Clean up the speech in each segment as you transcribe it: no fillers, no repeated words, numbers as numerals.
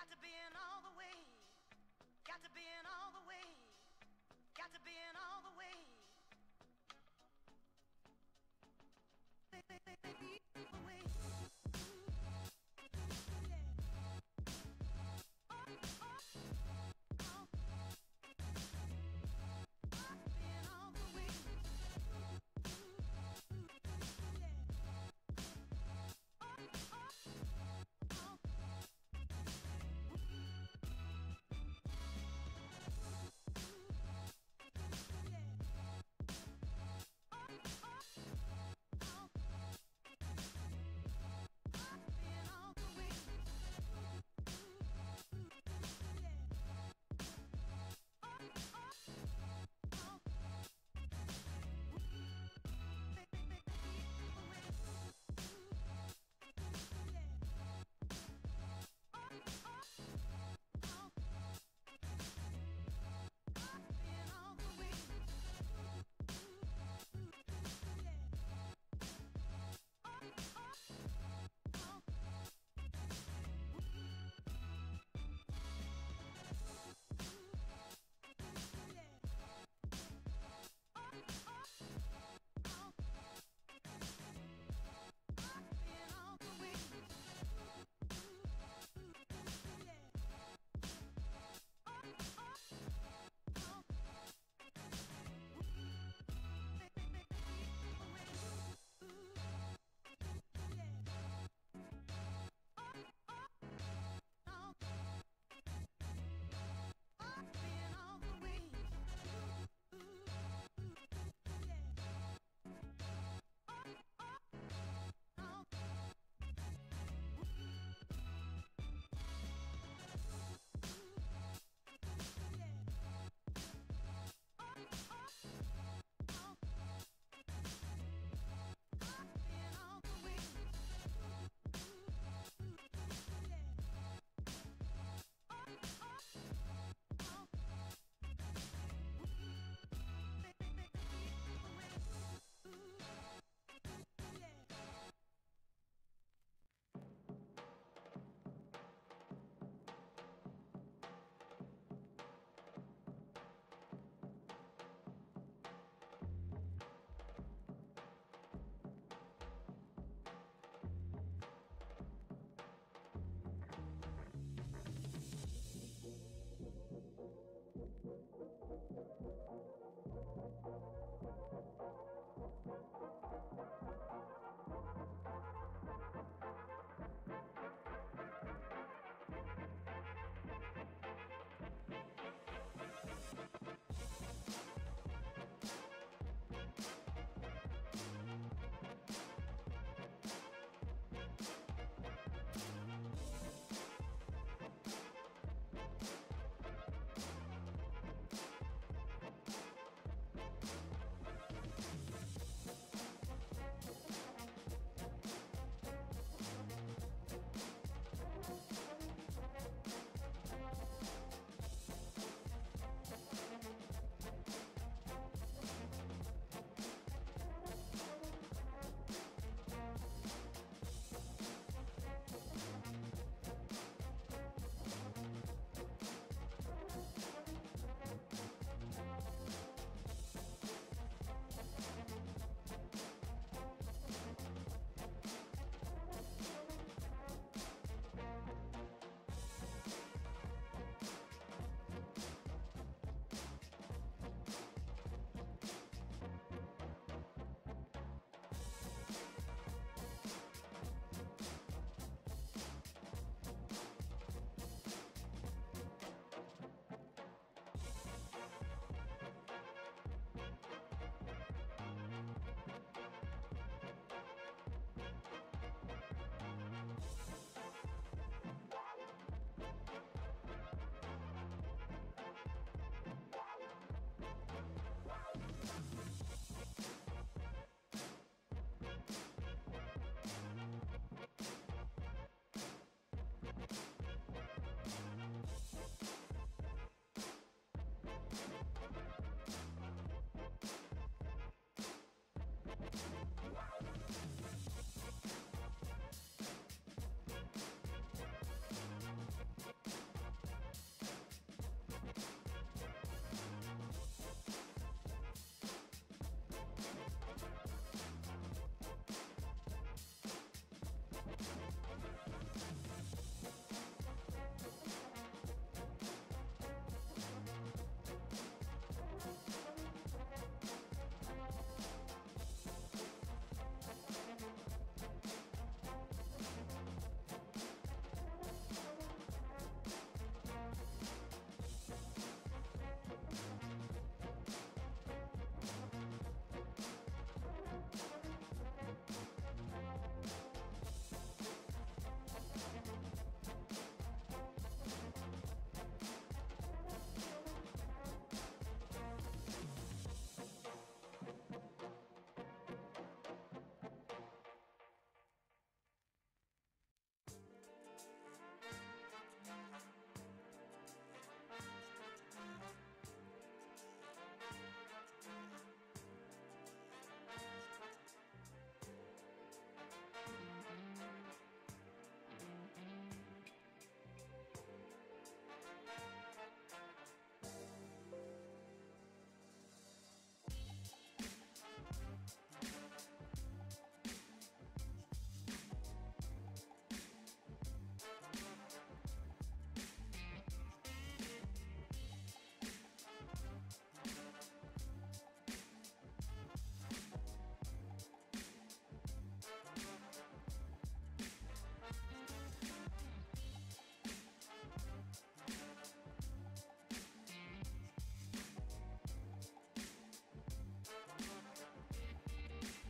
Got to be in all the way. Got to be in all the way. Got to be in all the way.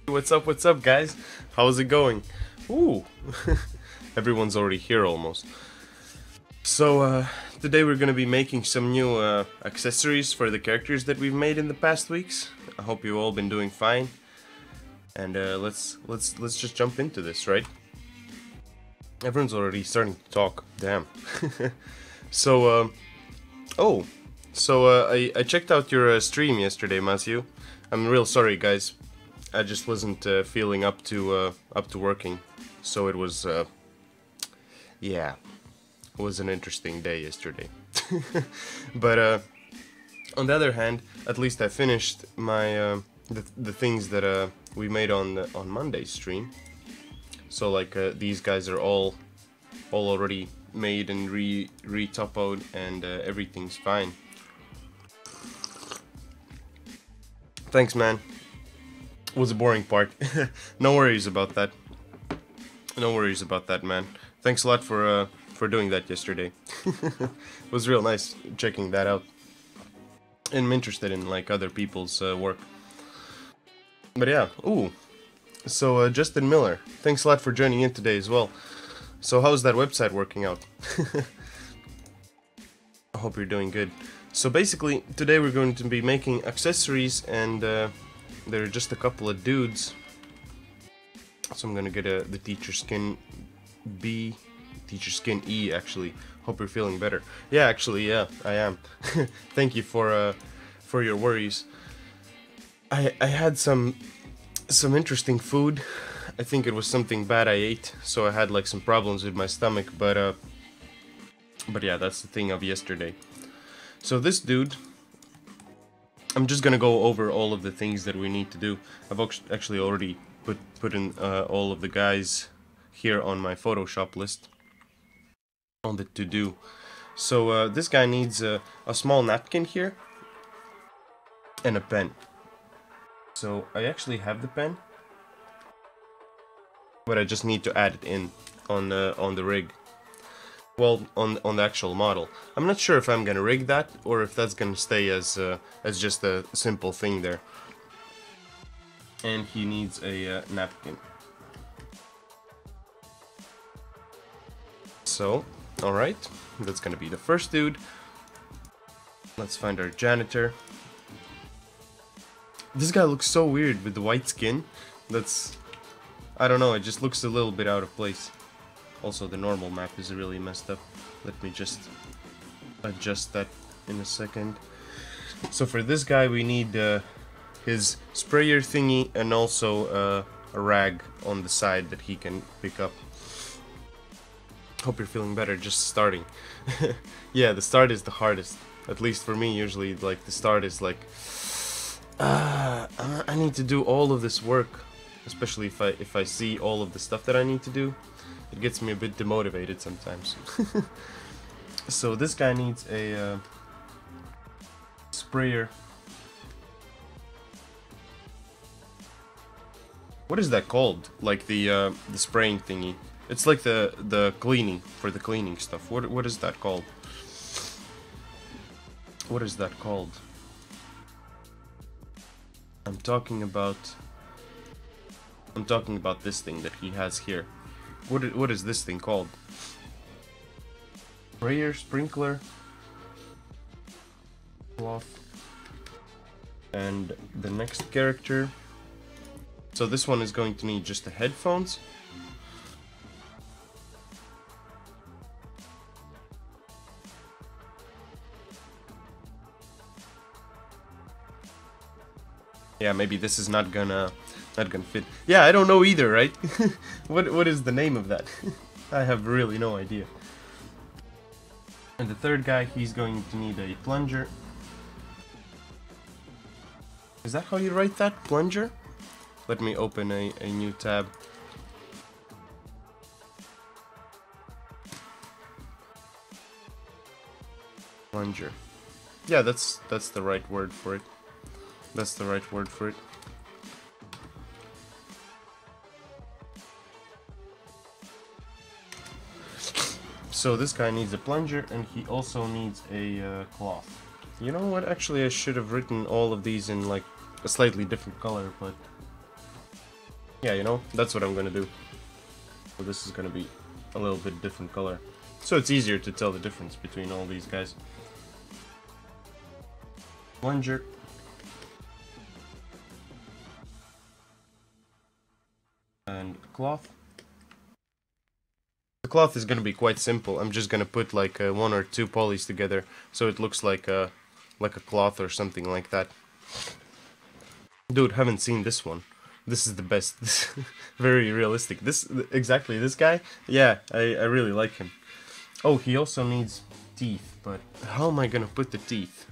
What's up, guys? How's it going? Ooh, everyone's already here almost. So, today we're gonna be making some new accessories for the characters that we've made in the past weeks. I hope you've all been doing fine. And let's just jump into this, right? Everyone's already starting to talk. Damn. So, I checked out your stream yesterday, Matthew. I'm real sorry, guys. I just wasn't feeling up to working, so it was yeah, it was an interesting day yesterday. But on the other hand, at least I finished my the things that we made on Monday's stream. So like these guys are all already made and re-topoed, and everything's fine. Thanks, man. Was a boring part. No worries about that. No worries about that, man. Thanks a lot for doing that yesterday. It was real nice checking that out. And I'm interested in like other people's work. But yeah, ooh. So Justin Miller, thanks a lot for joining in today as well. So how's that website working out? I hope you're doing good. So basically, today we're going to be making accessories, and there are just a couple of dudes. So I'm gonna get the teacher skin B, teacher skin E actually. Hope you're feeling better. Yeah, actually, yeah, I am. Thank you for your worries. I had some interesting food. I think it was something bad I ate, so I had like some problems with my stomach. But yeah, that's the thing of yesterday. So this dude, I'm just gonna go over all of the things that we need to do. I've actually already put in all of the guys here on my Photoshop list on the to-do. So this guy needs a small napkin here and a pen. So I actually have the pen, but I just need to add it in on the rig. Well, on the actual model. I'm not sure if I'm gonna rig that or if that's gonna stay as just a simple thing there. And he needs a napkin. So, all right, that's gonna be the first dude. Let's find our janitor. This guy looks so weird with the white skin. I don't know, it just looks a little bit out of place. Also, the normal map is really messed up. Let me just adjust that in a second. So for this guy, we need his sprayer thingy and also a rag on the side that he can pick up. Hope you're feeling better just starting. Yeah, the start is the hardest. At least for me, usually, like, the start is like, I need to do all of this work. Especially if I see all of the stuff that I need to do. It gets me a bit demotivated sometimes. So this guy needs a sprayer. What is that called? Like the spraying thingy. It's like the cleaning, for the cleaning stuff. What is that called? What is that called? I'm talking about this thing that he has here. What is this thing called? Sprayer, sprinkler, cloth, and the next character. So this one is going to need just the headphones. Yeah, maybe this is not gonna fit. Yeah, I don't know either, right? What is the name of that? I have really no idea. And the third guy, he's going to need a plunger. Is that how you write that? Plunger? Let me open a new tab. Plunger. Yeah, that's the right word for it. That's the right word for it. So this guy needs a plunger, and he also needs a cloth. You know what? Actually, I should have written all of these in like a slightly different color, but Yeah, you know, that's what I'm gonna do. So this is gonna be a little bit different color. So it's easier to tell the difference between all these guys. Plunger. And cloth. The cloth is gonna be quite simple. I'm just gonna put like 1 or 2 polys together, so it looks like a cloth or something like that. Dude, haven't seen this one. This is the best. Very realistic. Exactly this guy. Yeah, I really like him. Oh, he also needs teeth, but how am I gonna put the teeth?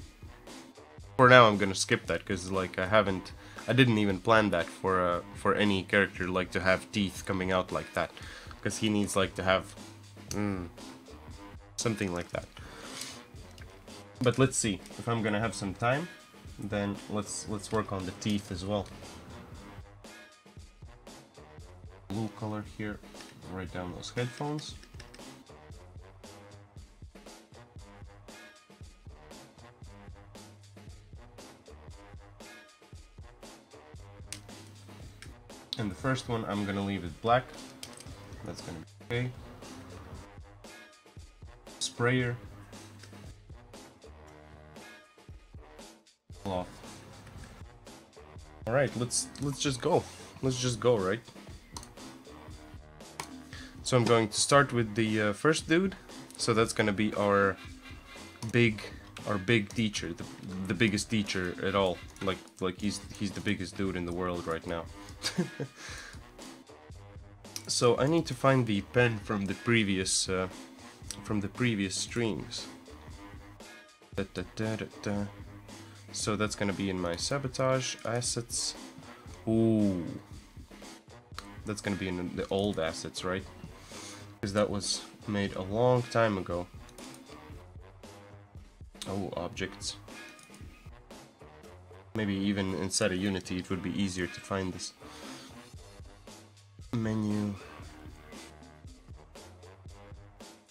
For now, I'm gonna skip that because like I didn't even plan that for any character like to have teeth coming out like that, because he needs like to have something like that. But let's see if I'm gonna have some time. Then let's work on the teeth as well. Blue color here. Write down those headphones. And the first one, I'm gonna leave it black. That's gonna be okay. Sprayer. Cloth. All right, let's just go. Let's just go, right? So I'm going to start with the first dude. So that's gonna be our big teacher, the biggest teacher at all. Like he's the biggest dude in the world right now. So I need to find the pen from the previous streams. So that's gonna be in my sabotage assets. Ooh, that's gonna be in the old assets, right? Because that was made a long time ago. Oh, objects. Maybe even inside of Unity it would be easier to find this. Menu.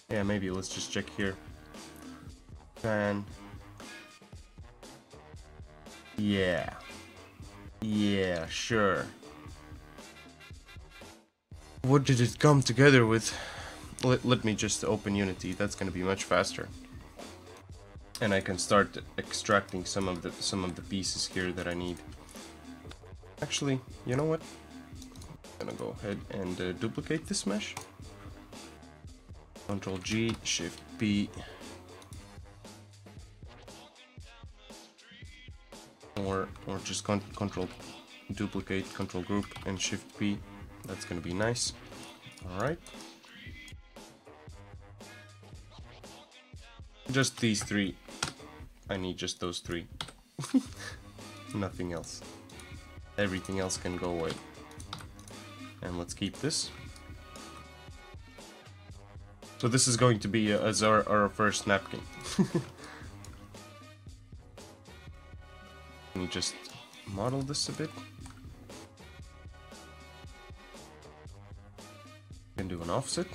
Yeah, maybe let's just check here. Fan. Yeah. Yeah, sure. What did it come together with? Let me just open Unity. That's gonna be much faster. And I can start extracting some of the pieces here that I need. Actually, you know what? I'm gonna go ahead and duplicate this mesh. Control G, Shift P. Or just control duplicate, control group, and Shift P. That's gonna be nice. All right. Just these 3. I need just those 3. Nothing else. Everything else can go away. And let's keep this. So this is going to be as our first napkin. Let me just model this a bit. Can do an offset.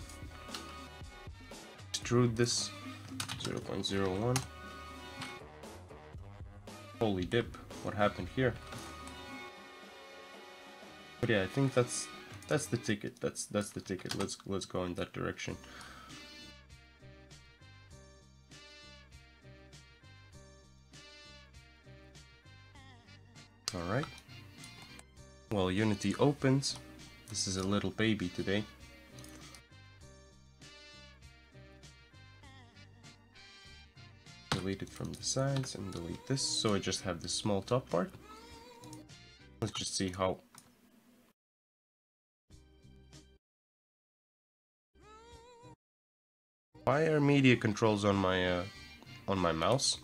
Extrude this 0.01. Holy dip! What happened here? But yeah, I think that's the ticket. That's the ticket. Let's go in that direction. All right. Well, Unity opens. This is a little baby today. Delete it from the sides and delete this, so I just have this small top part. Let's just see how. Why are media controls on my mouse?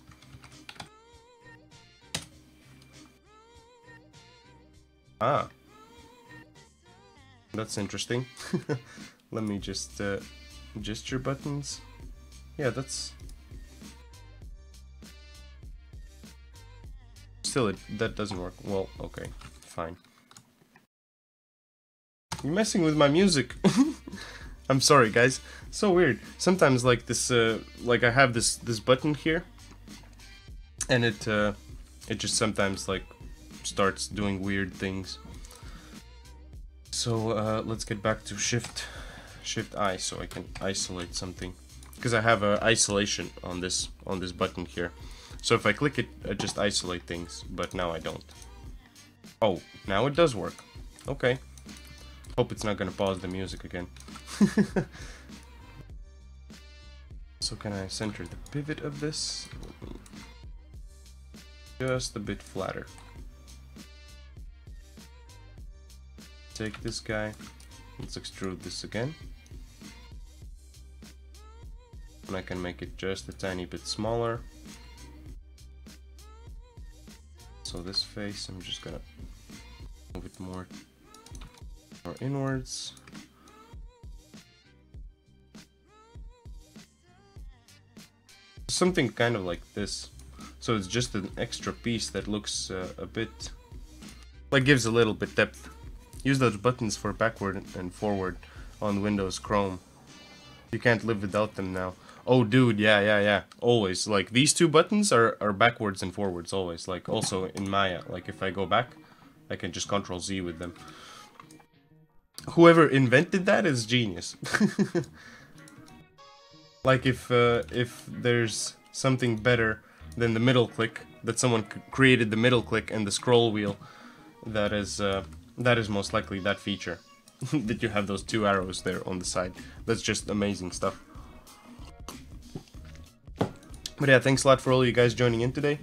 Ah, that's interesting. Let me just gesture buttons. Yeah, that's still that doesn't work. Well, okay, fine. You're messing with my music. I'm sorry, guys. So weird. Sometimes like this, like I have this button here, and it just sometimes like starts doing weird things. So let's get back to Shift I so I can isolate something, because I have isolation on this button here. So if I click it, I just isolate things, but now I don't. Oh, now it does work. Okay. Hope it's not gonna pause the music again. So can I center the pivot of this? Just a bit flatter. Take this guy. Let's extrude this again. And I can make it just a tiny bit smaller. So this face, I'm just gonna move it more inwards. Something kind of like this. So it's just an extra piece that looks a bit like gives a little bit depth. Use those buttons for backward and forward on Windows Chrome. You can't live without them now. Oh dude, yeah. Always. Like these two buttons are backwards and forwards always. Like also in Maya. Like if I go back, I can just Control Z with them. Whoever invented that is genius. Like if there's something better than the middle click, that someone created the middle click and the scroll wheel, that is most likely that feature. That you have those two arrows there on the side. That's just amazing stuff. But yeah, thanks a lot for all you guys joining in today.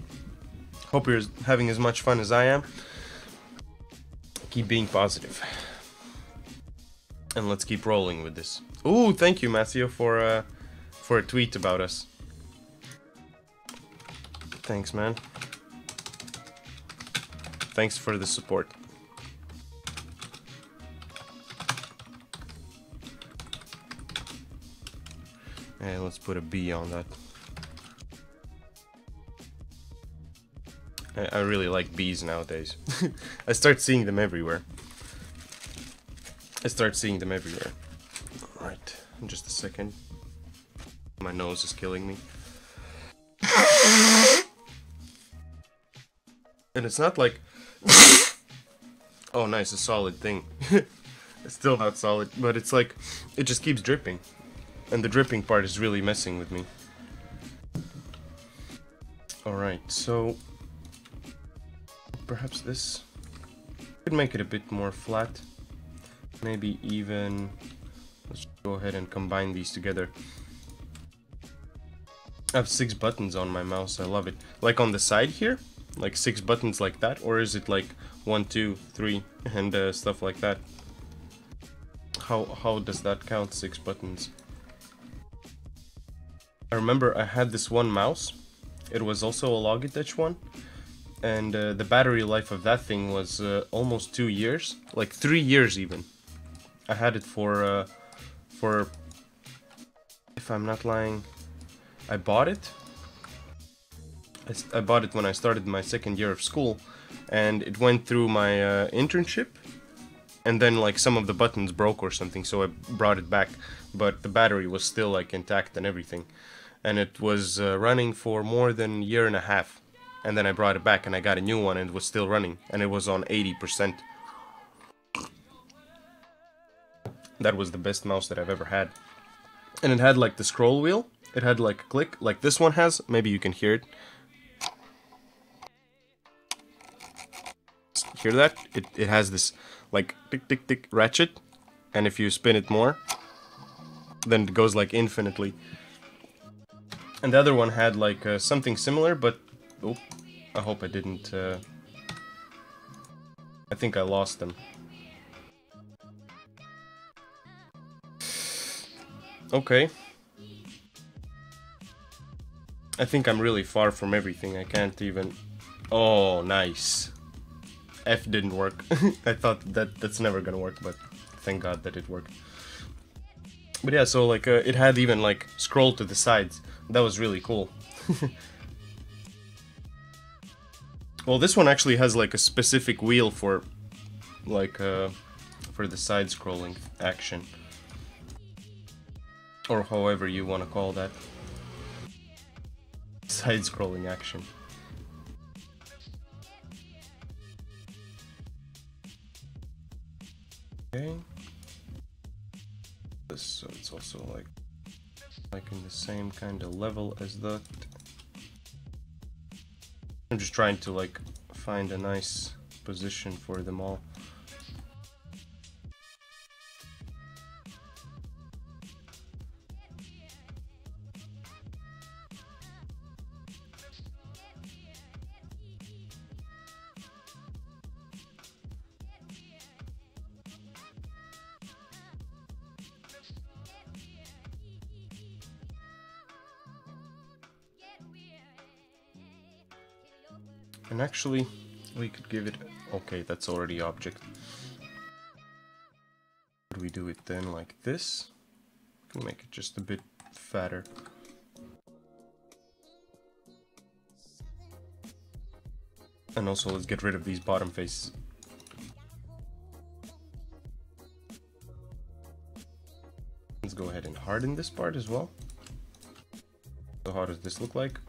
Hope you're having as much fun as I am. Keep being positive. And let's keep rolling with this. Ooh, thank you, Matthew, for a tweet about us. Thanks, man. Thanks for the support. Hey, let's put a B on that. I really like bees nowadays. I start seeing them everywhere. Alright, just a second. My nose is killing me. And it's not like... Oh nice, a solid thing. It's still not solid, but it's like... It just keeps dripping. And the dripping part is really messing with me. Alright, so... Perhaps this... Could make it a bit more flat. Maybe even... Let's go ahead and combine these together. I have 6 buttons on my mouse, I love it. Like on the side here? Like 6 buttons like that? Or is it like 1, 2, 3 and stuff like that? How does that count, 6 buttons? I remember I had this one mouse. It was also a Logitech one. And the battery life of that thing was almost 2 years. Like 3 years even. I had it for if I'm not lying, I bought it. I bought it when I started my 2nd year of school, and it went through my internship, and then like some of the buttons broke or something, so I brought it back, but the battery was still like intact and everything, and it was running for more than a year and a half, and then I brought it back and I got a new one and it was still running, and it was on 80%. That was the best mouse that I've ever had. And it had like the scroll wheel. It had like a click, like this one has. Maybe you can hear it. Hear that? It has this like tick tick tick ratchet. And if you spin it more, then it goes like infinitely. And the other one had like something similar, but... Oh, I hope I didn't... I think I lost them. Okay. I think I'm really far from everything. I can't even... Oh, nice. F didn't work. I thought that's never gonna work, but thank God that it worked. But yeah, so like it had even like scroll to the sides. That was really cool. Well, this one actually has like a specific wheel for like for the side scrolling action. Or however you want to call that. Side-scrolling action. Okay. This, so it's also like in the same kind of level as that. I'm just trying to like find a nice position for them all. And actually, we could give it... Okay, that's already object. Could we do it then like this? Can make it just a bit fatter. And also, let's get rid of these bottom faces. Let's go ahead and harden this part as well. So how does this look like?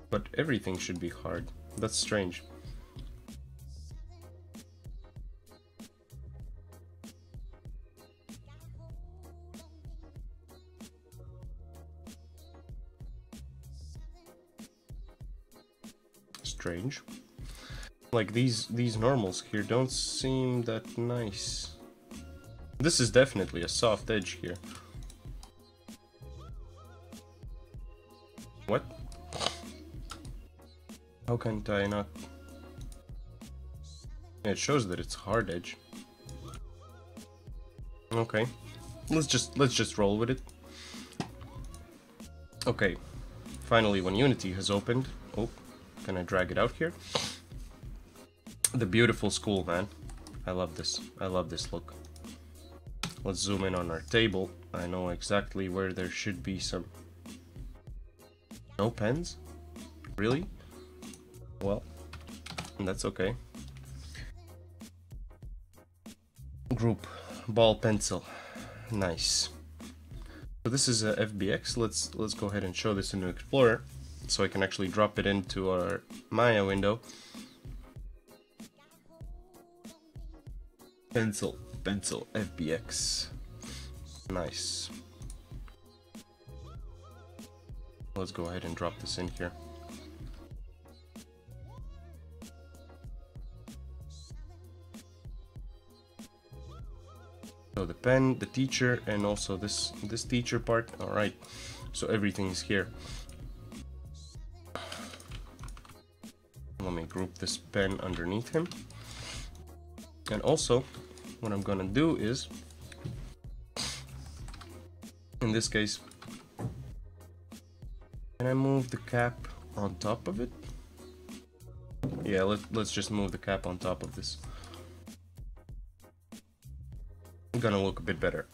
But everything should be hard. That's strange. Strange. Like these normals here don't seem that nice. This is definitely a soft edge here. What? How can't I not? It shows that it's hard edge. Okay, let's just roll with it. Okay, finally, when Unity has opened. Oh, can I drag it out here? The beautiful school, man. I love this. I love this look. Let's zoom in on our table. I know exactly where there should be some. No pens? Really? Well, that's okay. Group, ball, pencil. Nice. So this is a FBX. Let's go ahead and show this in the Explorer, so I can actually drop it into our Maya window. Pencil, FBX. Nice. Let's go ahead and drop this in here. So the pen, the teacher, and also this teacher part. All right, so everything is here. Let me group this pen underneath him. And also, what I'm gonna do is, in this case, can I move the cap on top of it? Yeah, let's just move the cap on top of this. Gonna look a bit better,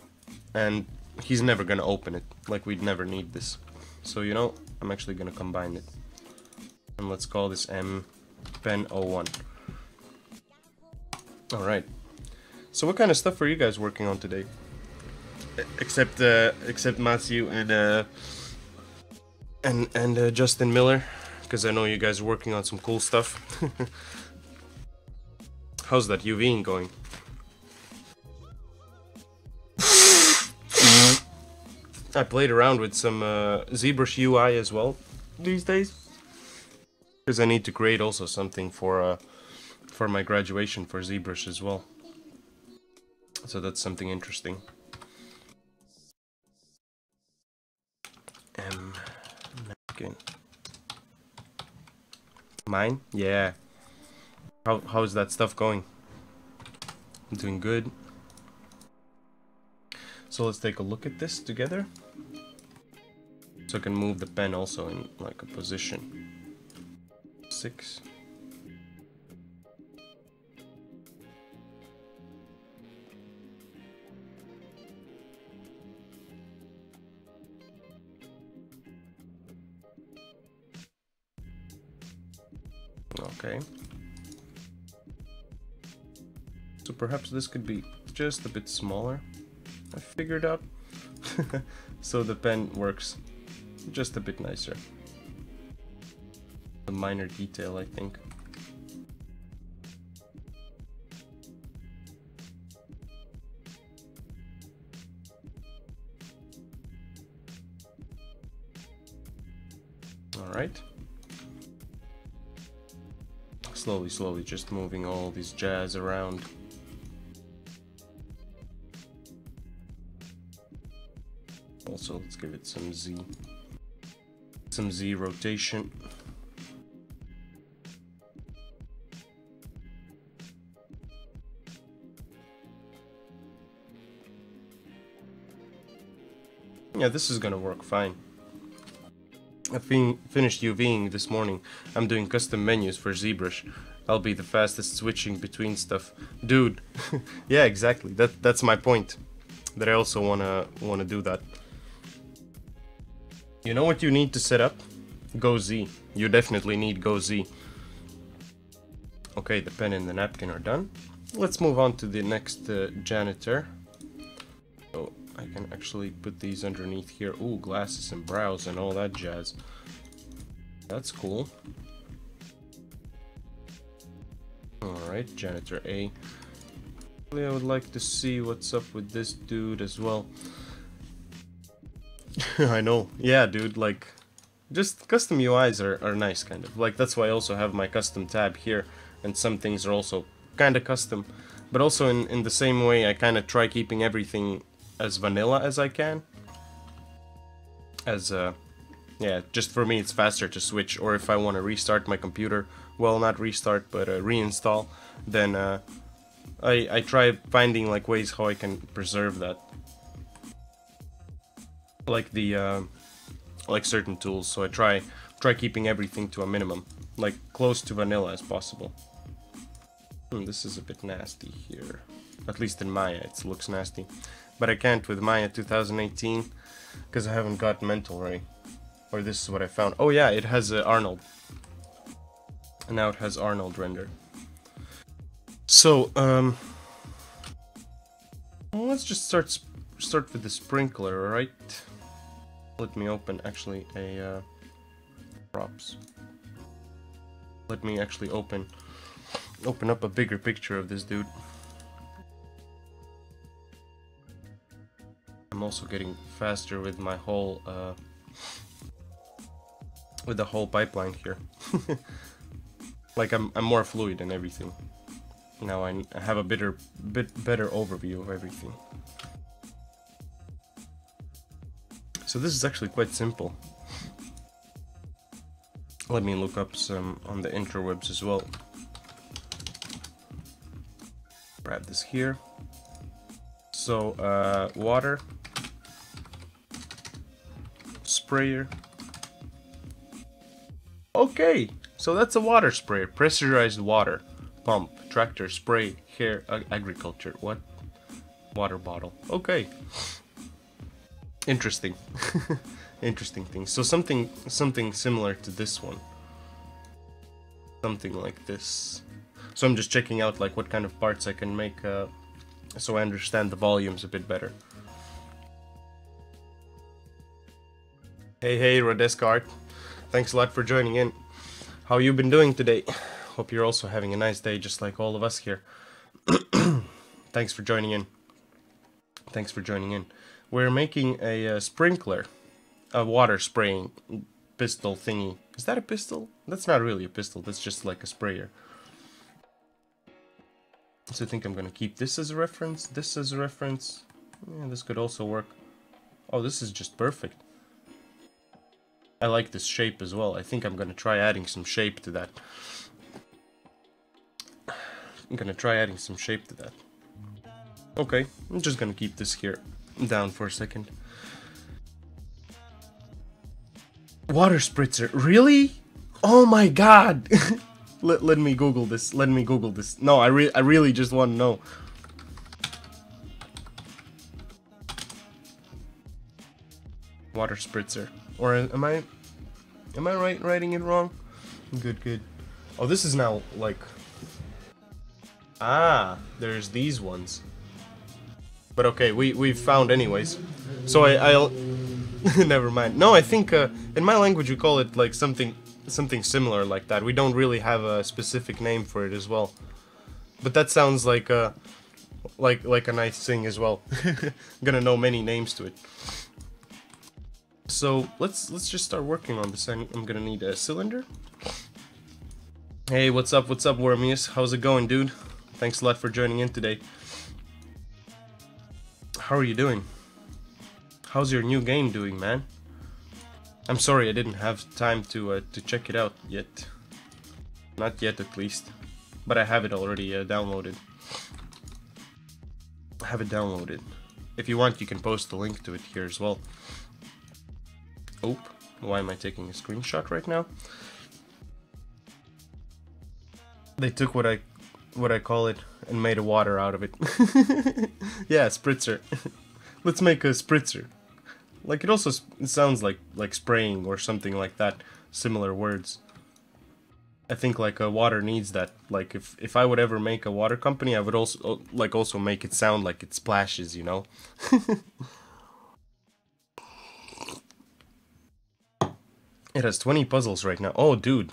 and he's never gonna open it. Like, we'd never need this. So, you know, I'm actually gonna combine it, and let's call this M Pen 01. All right. So, what kind of stuff are you guys working on today? Except Matthew and Justin Miller, because I know you guys are working on some cool stuff. How's that UVing going? I played around with some ZBrush UI as well these days, because I need to create also something for my graduation for ZBrush as well. So that's something interesting. Napkin. Mine? Yeah. How's that stuff going? I'm doing good. So let's take a look at this together. So I can move the pen also in like a position. 6. Okay. So perhaps this could be just a bit smaller. I figured out. So the pen works just a bit nicer. A minor detail, I think. Alright. Slowly, slowly, just moving all these jazz around. Also, let's give it some Z. Some Z rotation. Yeah, this is gonna work fine. I finished UVing this morning. I'm doing custom menus for ZBrush. I'll be the fastest switching between stuff. Dude, yeah, exactly. That's my point. That I also wanna do that. You know what you need to set up? Go Z. You definitely need Go Z. Okay, the pen and the napkin are done. Let's move on to the next janitor. So I can actually put these underneath here. Ooh, glasses and brows and all that jazz. That's cool. Alright, janitor A. I would like to see what's up with this dude as well. I know. Yeah, dude, like, just custom UIs are nice, kind of. Like, that's why I also have my custom tab here, and some things are also kind of custom. But also in the same way, I kind of try keeping everything as vanilla as I can. As, yeah, just for me it's faster to switch, or if I want to restart my computer, well, not restart, but reinstall, then I try finding, like, ways how I can preserve that. Like the, like certain tools, so I try keeping everything to a minimum, like close to vanilla as possible. This is a bit nasty here, at least in Maya it looks nasty, but I can't with Maya 2018 because I haven't got Mental Ray, or this is what I found. Oh yeah, it has Arnold, and now it has Arnold render. So let's just start with the sprinkler, alright? Let me open actually a props. Let me actually open up a bigger picture of this dude. I'm also getting faster with my whole with the whole pipeline here. Like I'm more fluid and everything. Now I have a bit better overview of everything. So this is actually quite simple. Let me look up some on the interwebs as well. Grab this here. So water, sprayer. Okay, so that's a water sprayer, pressurized water pump, tractor, spray, hair, agriculture. What? Water bottle. Okay. Interesting. Interesting thing. So something similar to this one. Something like this. So I'm just checking out like what kind of parts I can make so I understand the volumes a bit better. Hey Rodeska Art. Thanks a lot for joining in. How you been doing today? Hope you're also having a nice day just like all of us here. Thanks for joining in. Thanks for joining in. We're making a sprinkler, a water spraying pistol thingy. Is that a pistol? That's not really a pistol, that's just like a sprayer. So I think I'm gonna keep this as a reference, this as a reference. Yeah, this could also work. Oh, this is just perfect. I like this shape as well. I think I'm gonna try adding some shape to that. Okay, I'm just gonna keep this here down for a second. Water spritzer, really? Oh my god! let me Google this. No, I really just want to know. Water spritzer, or am I writing it wrong? Good. Oh, this is now like. Ah, there's these ones. But okay, we've found anyways. So I'll never mind. No, I think in my language we call it like something similar like that. We don't really have a specific name for it as well. But that sounds like a nice thing as well. I'm gonna know many names to it. So let's just start working on this. I'm gonna need a cylinder. Hey, what's up, Wormius? How's it going, dude? Thanks a lot for joining in today. How are you doing? How's your new game doing, man? I'm sorry I didn't have time to check it out yet. Not yet, at least. But I have it already downloaded. I have it downloaded. If you want, you can post the link to it here as well. Oh, why am I taking a screenshot right now? They took what I call it and made a water out of it. Yeah, spritzer. Let's make a spritzer. Like, it also sounds like spraying or something like that. Similar words. I think like water needs that. Like if I would ever make a water company, I would also make it sound like it splashes, you know. It has 20 puzzles right now. Oh, dude.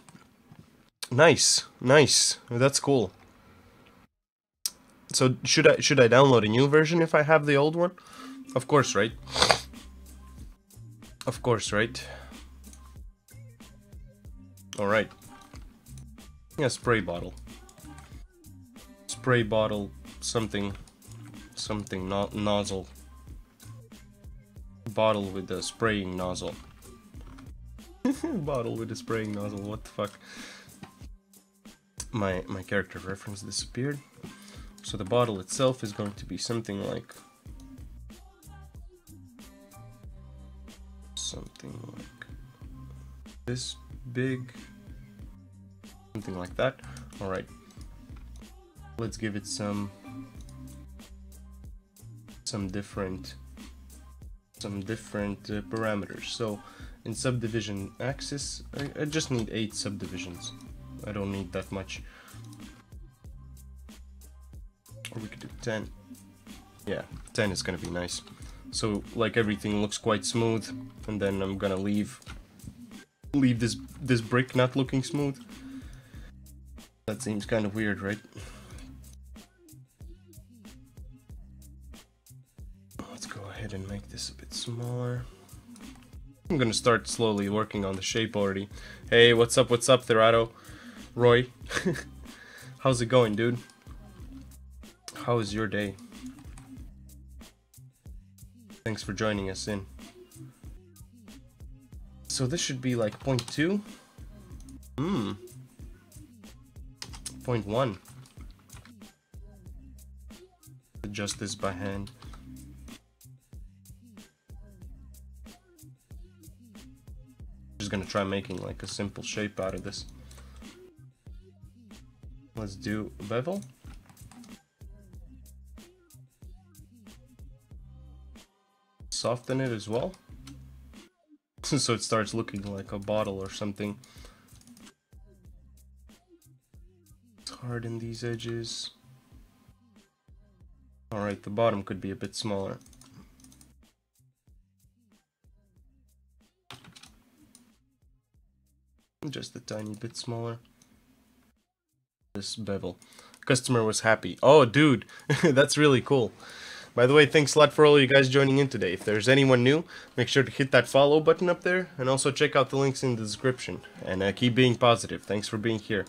Nice. Nice. That's cool. So should I download a new version if I have the old one? Of course, right? Of course, right? All right. Yeah, spray bottle. Spray bottle, something nozzle. Bottle with a spraying nozzle. Bottle with a spraying nozzle, what the fuck? My character reference disappeared. So the bottle itself is going to be something like this big. Something like that. Alright. Let's give it some different parameters. So in subdivision axis, I just need 8 subdivisions. I don't need that much. Or we could do 10. Yeah, 10 is gonna be nice. So like everything looks quite smooth, and then I'm gonna leave this brick not looking smooth. That seems kind of weird, right? Let's go ahead and make this a bit smaller. I'm gonna start slowly working on the shape already. Hey, what's up, Therato? Roy? How's it going, dude? How is your day? Thanks for joining us in. So this should be like 0.2. 0.1. Adjust this by hand. Just gonna try making like a simple shape out of this. Let's do bevel. Soften it as well. So it starts looking like a bottle or something. Harden these edges. Alright, the bottom could be a bit smaller. Just a tiny bit smaller. This bevel. Customer was happy. Oh, dude, that's really cool. By the way, thanks a lot for all you guys joining in today. If there's anyone new, make sure to hit that follow button up there, and also check out the links in the description. And keep being positive. Thanks for being here.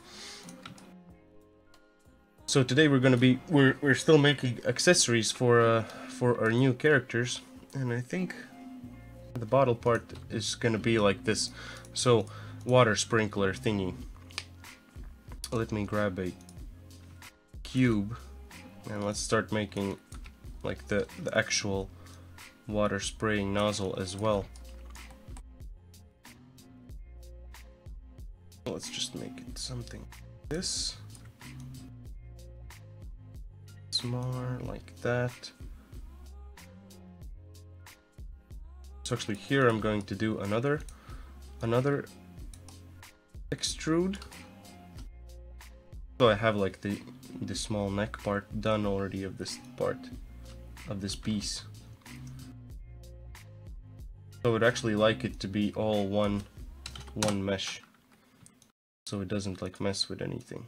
So today we're still making accessories for our new characters, and I think the bottle part is gonna be like this. So water sprinkler thingy. Let me grab a cube and let's start making like the actual water spraying nozzle as well. Let's just make it something like this. Smaller, like that. So actually here I'm going to do another extrude. So I have like the small neck part done already of this part of this piece. So I'd actually like it to be all one mesh, so it doesn't like mess with anything.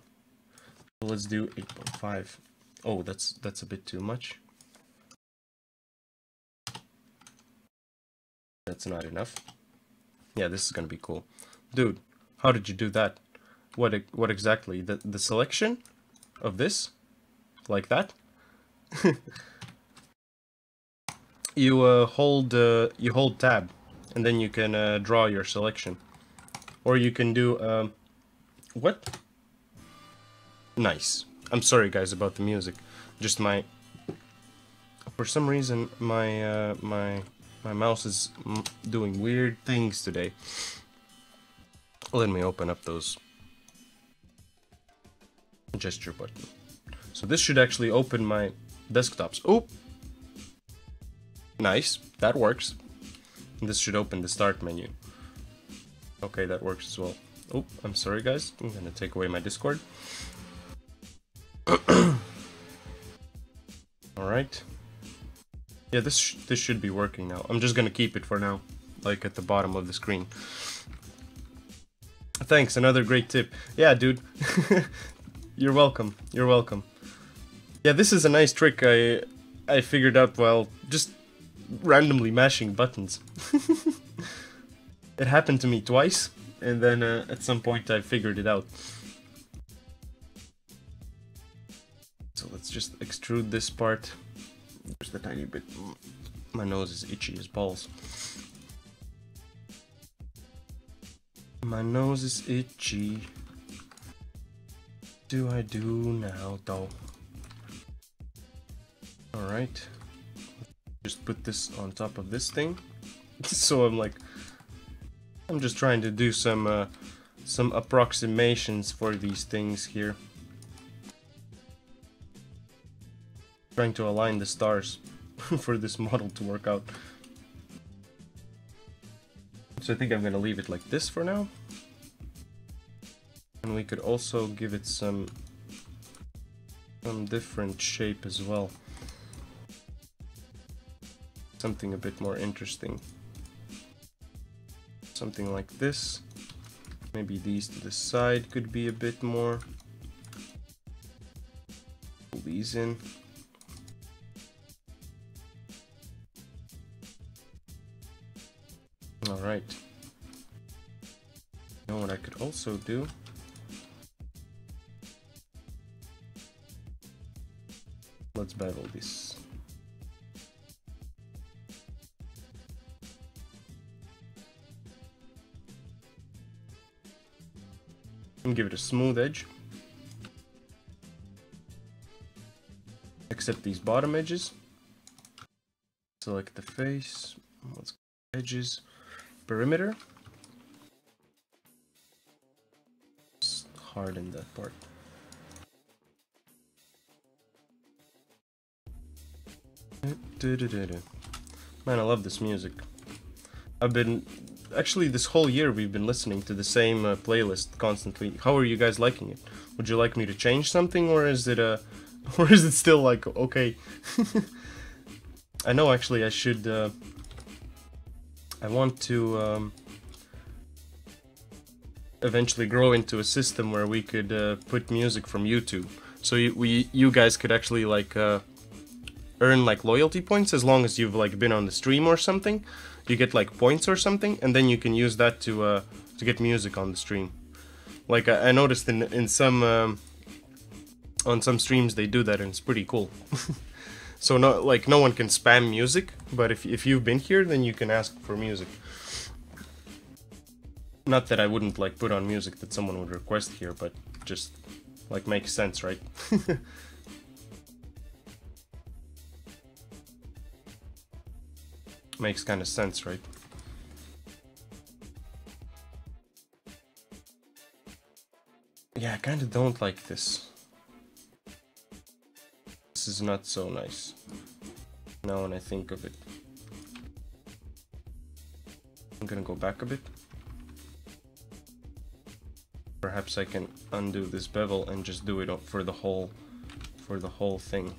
So let's do 8.5. Oh, that's a bit too much. That's not enough. Yeah, this is gonna be cool. Dude, how did you do that? What exactly? The selection of this? Like that? You hold tab, and then you can draw your selection. Or you can do what? Nice. I'm sorry guys about the music. Just for some reason my mouse is doing weird things today. Let me open up those gesture button. So this should actually open my desktops. Oh, nice, that works. And this should open the start menu. Okay, that works as well. Oh, I'm sorry guys, I'm gonna take away my Discord. Alright. Yeah, this should be working now. I'm just gonna keep it for now, like at the bottom of the screen. Thanks, another great tip. Yeah, dude. You're welcome. You're welcome. Yeah, this is a nice trick I figured out while just randomly mashing buttons. It happened to me twice, and then at some point I figured it out. So let's just extrude this part. Just a tiny bit. My nose is itchy as balls. My nose is itchy. Do I do now, though? Alright. Just put this on top of this thing. So I'm just trying to do some approximations for these things here. Trying to align the stars for this model to work out. So I think I'm gonna leave it like this for now. And we could also give it some different shape as well. Something a bit more interesting. Something like this. Maybe these to the side could be a bit more. Pull these in. Alright. You know what I could also do? Let's bevel this. And give it a smooth edge. Except these bottom edges. Select the face. Let's go edges. Perimeter. Just harden that part. Man, I love this music. Actually, this whole year we've been listening to the same playlist constantly. How are you guys liking it? Would you like me to change something, or is it or is it still like okay? I know actually I should. I want to eventually grow into a system where we could put music from YouTube. So you guys could actually like earn like loyalty points as long as you've like been on the stream or something. You get like points or something, and then you can use that to get music on the stream. Like I noticed in some on some streams they do that, and it's pretty cool. So no one can spam music, but if you've been here, then you can ask for music. Not that I wouldn't like put on music that someone would request here, but just like makes sense, right? Makes kind of sense, right? Yeah, I kind of don't like this. This is not so nice. Now when I think of it. I'm gonna go back a bit. Perhaps I can undo this bevel and just do it for the whole thing.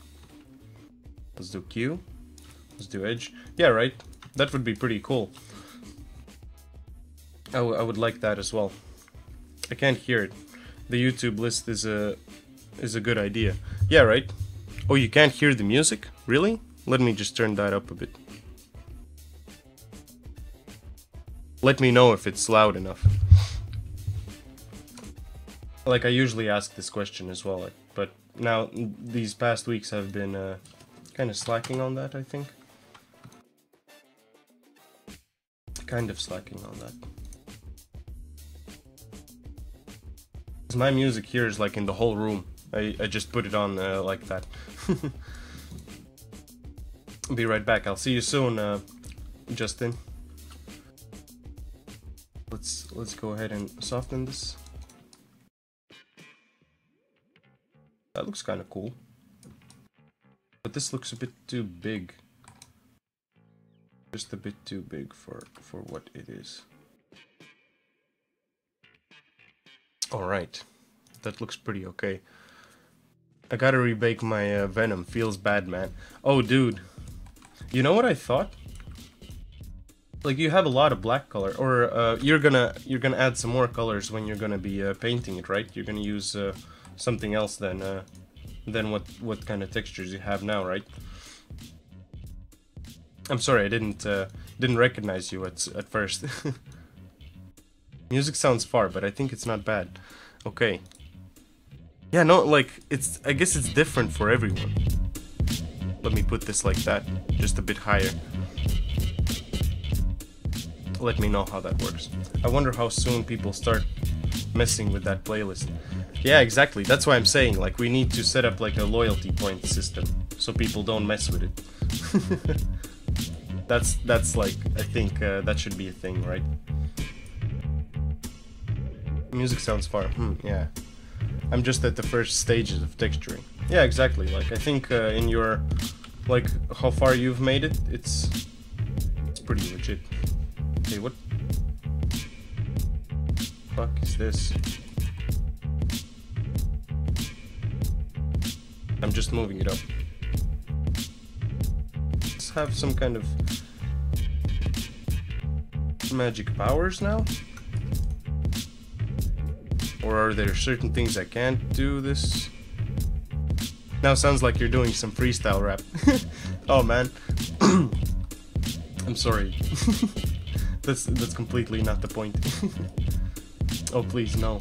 Let's do Q. Let's do edge. Yeah, right. That would be pretty cool. I would like that as well. I can't hear it. The YouTube list is a good idea. Yeah, right. Oh, you can't hear the music? Really? Let me just turn that up a bit. let me know if it's loud enough. Like, I usually ask this question as well, like, but now these past weeks have been kind of slacking on that, I think. Kind of slacking on that. 'Cause my music here is like in the whole room. I just put it on like that. Be right back. I'll see you soon, Justin. Let's go ahead and soften this. That looks kind of cool. But this looks a bit too big. Just a bit too big for what it is. Alright. That looks pretty okay. I gotta rebake my Venom. Feels bad, man. Oh, dude. You know what I thought? Like, you have a lot of black color, or you're gonna add some more colors when you're gonna be painting it, right? You're gonna use something else than what kind of textures you have now, right? I'm sorry, I didn't recognize you at first. Music sounds far, but I think it's not bad. Okay. Yeah, no, like, I guess it's different for everyone. Let me put this like that, just a bit higher. Let me know how that works. I wonder how soon people start messing with that playlist. Yeah, exactly. That's why I'm saying, like, we need to set up like a loyalty point system so people don't mess with it. That's like, I think that should be a thing, right? Music sounds far. Yeah. I'm just at the first stages of texturing. Yeah, exactly. Like, I think in your, like, how far you've made it, it's pretty legit. Okay, what fuck is this? I'm just moving it up. Let's have some kind of magic powers now? Or are there certain things I can't do this? Now sounds like you're doing some freestyle rap. Oh man. I'm sorry. That's completely not the point. Oh please, no.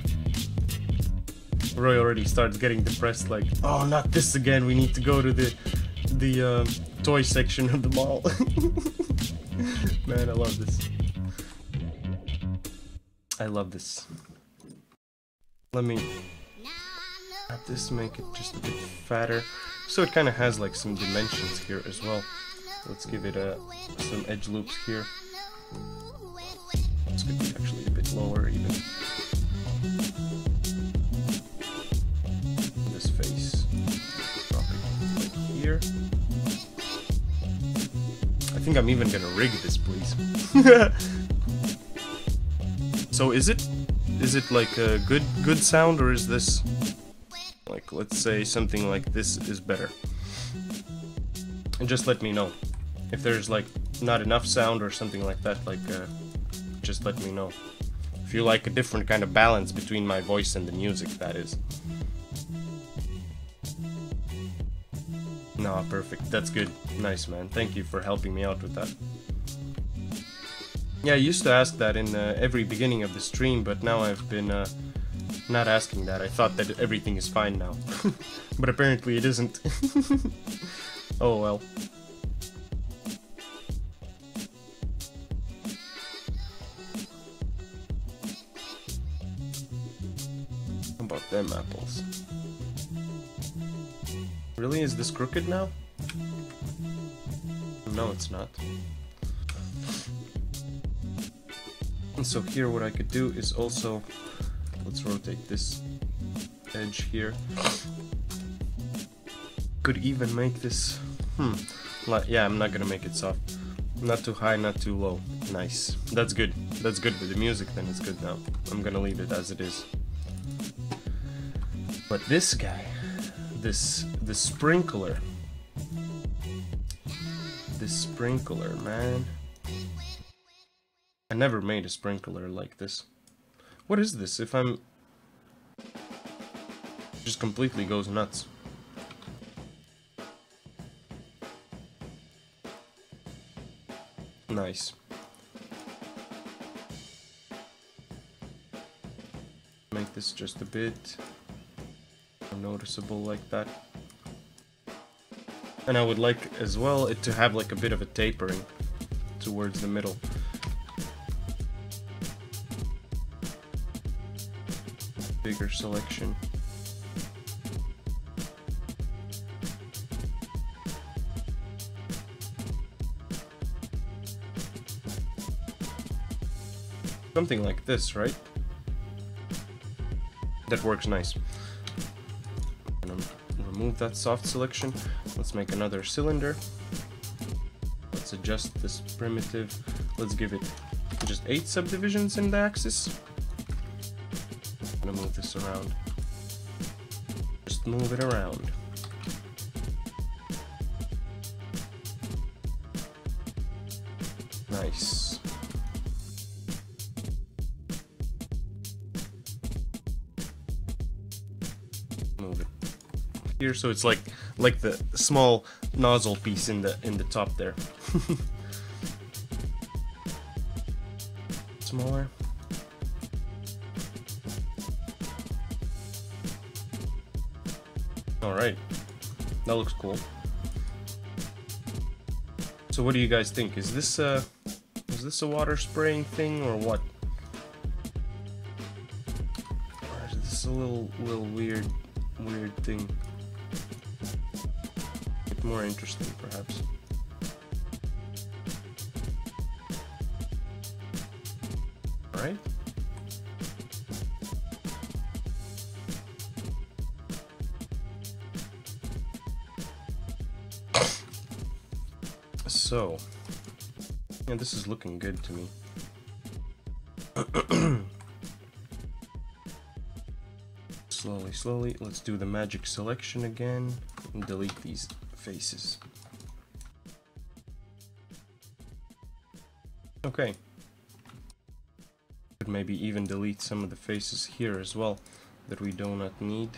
Roy already starts getting depressed, like, oh, not this again, we need to go to the toy section of the mall. Man, I love this. I love this. Let me have this, make it just a bit fatter, so it kind of has like some dimensions here as well. Let's give it some edge loops here. This could be actually a bit lower even. This face, drop it like here. I think I'm even gonna rig this, please. So is it like a good sound, or is this like, let's say something like this is better? And just let me know if there's like not enough sound or something like that. Like just let me know if you like a different kind of balance between my voice and the music, that is. No, perfect. That's good. Nice, man. Thank you for helping me out with that. Yeah, I used to ask that in every beginning of the stream, but now I've been not asking that. I thought that everything is fine now. But apparently it isn't. Oh well. How about them apples? Really? Is this crooked now? No, it's not. And so here what I could do is also, let's rotate this edge here. Could even make this, yeah, I'm not gonna make it soft. Not too high, not too low. Nice. That's good. That's good with the music, then it's good now. I'm gonna leave it as it is. But this guy, the sprinkler. This sprinkler, man. I never made a sprinkler like this. What is this? If I'm... just completely goes nuts. Nice. make this just a bit more noticeable like that. And I would like as well it to have like a bit of a tapering towards the middle. Bigger selection. Something like this, right? That works nice. I'm gonna remove that soft selection. Let's make another cylinder. Let's adjust this primitive. Let's give it just 8 subdivisions in the axis. I'm gonna move this around. Just move it around. Nice. Move it here so it's like the small nozzle piece in the top there. Smaller. All right, that looks cool. So what do you guys think? Is this a water spraying thing or what? Or is this a little weird thing? It's more interesting, perhaps. All right. So, yeah, this is looking good to me. Slowly, let's do the magic selection again and delete these faces. Okay. Could maybe even delete some of the faces here as well that we do not need.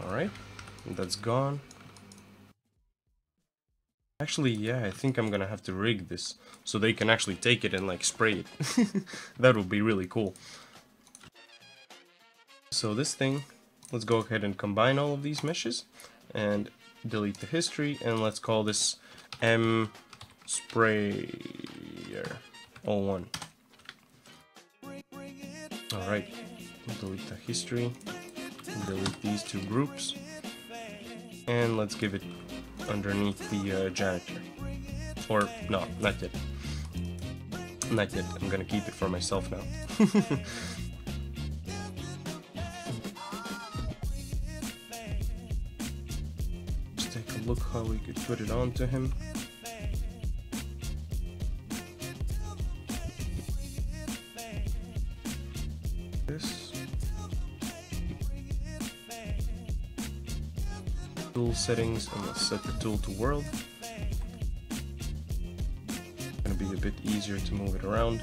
Alright, that's gone. Actually, yeah, I think I'm gonna have to rig this so they can actually take it and like spray it. That would be really cool. So this thing, let's go ahead and combine all of these meshes and delete the history, and let's call this M Sprayer 01. Alright, delete the history, delete these two groups, and let's give it underneath the janitor. Or, no, not yet. Not yet, I'm gonna keep it for myself now. Just take a look how we could put it onto him. This. Tool settings, and let's set the tool to world. Gonna be a bit easier to move it around.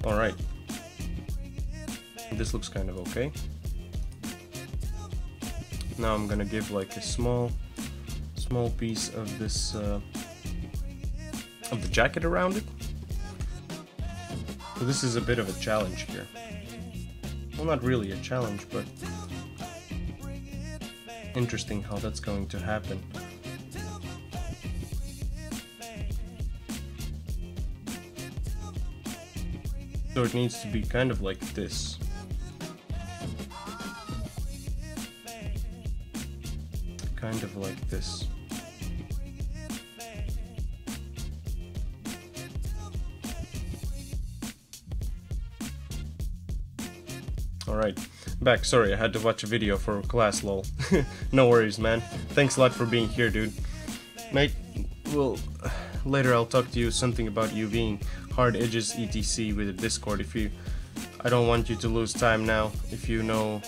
All right, this looks kind of okay. Now I'm gonna give like a small piece of this of the jacket around it. So this is a bit of a challenge here. Well, not really a challenge, but interesting how that's going to happen. So it needs to be kind of like this. Kind of like this. Alright, back. Sorry, I had to watch a video for class, lol. No worries, man. Thanks a lot for being here, dude. Mate, well, later I'll talk to you something about you being hard edges etc with the Discord. I don't want you to lose time now. If you know,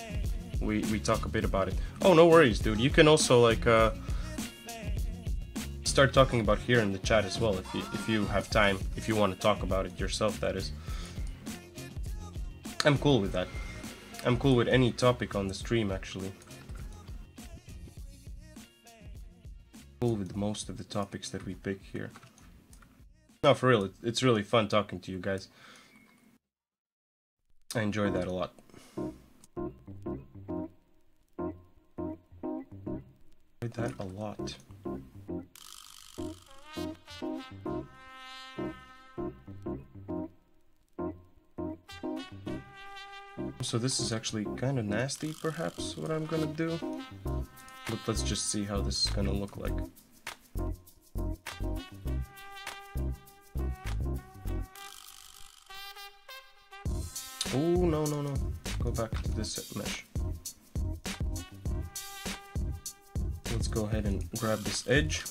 we talk a bit about it. Oh, no worries, dude. You can also like start talking about here in the chat as well if you have time, if you want to talk about it yourself, that is. I'm cool with that. I'm cool with any topic on the stream, actually. Cool with most of the topics that we pick here. No, for real, it's really fun talking to you guys. I enjoy that a lot. That a lot. So this is actually kind of nasty, perhaps, what I'm gonna do. But let's just see how this is gonna look like. Oh, no, no, no. Go back to this mesh. Let's go ahead and grab this edge.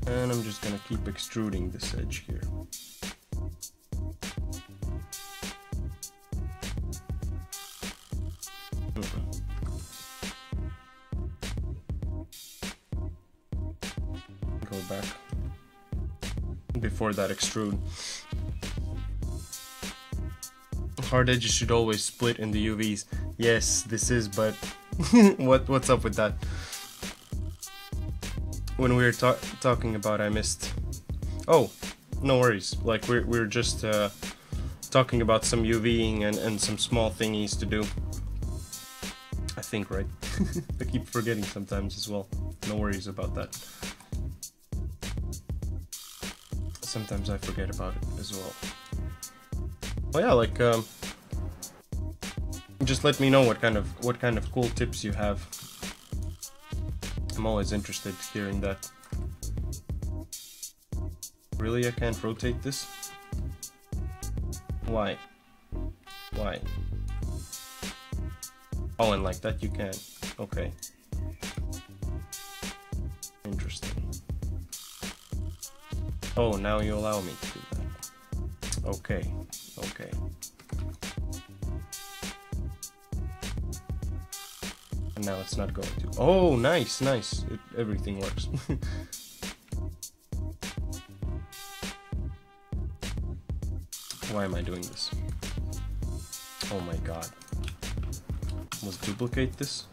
And I'm just gonna keep extruding this edge here. Go back. Before that extrude. Hard edges should always split in the UVs. Yes, this is, but what's up with that? When we were talking about, I missed. Oh, no worries. Like we're just talking about some UVing and some small thingies to do. I think, right? I keep forgetting sometimes as well. No worries about that. Sometimes I forget about it as well. Oh yeah, like just let me know what kind of cool tips you have. I'm always interested in hearing that. Really, I can't rotate this? Why? Why? Oh, and like that you can. Okay. Interesting. Oh, now you allow me to do that. Okay. Okay. And now it's not going to. Oh, nice, nice. Everything works. Why am I doing this? Oh my god. Let's duplicate this.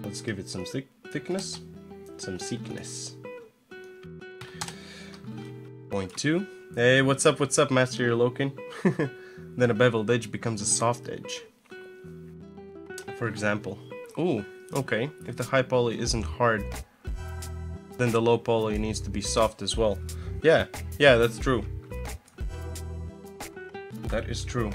Let's give it some thickness, some thickness. 0.2. Hey, what's up, Master Your Loken? Then a beveled edge becomes a soft edge. For example. Ooh, okay. If the high poly isn't hard, then the low poly needs to be soft as well. Yeah, that's true. That is true.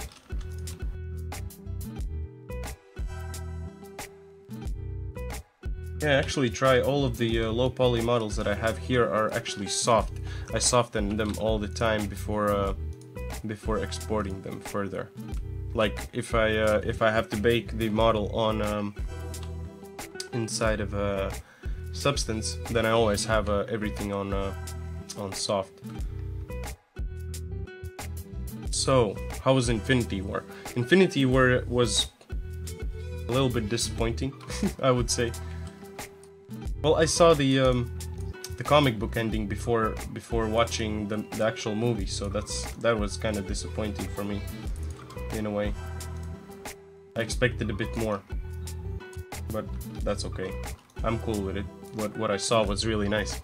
Yeah, actually try all of the low poly models that I have here are actually soft. I soften them all the time before exporting them further. Like if I have to bake the model on inside of a substance, then I always have everything on soft. So how was Infinity War? Infinity War was a little bit disappointing, I would say. Well, I saw the comic book ending before watching the actual movie, so that was kind of disappointing for me, in a way. I expected a bit more, but that's okay. I'm cool with it. What I saw was really nice.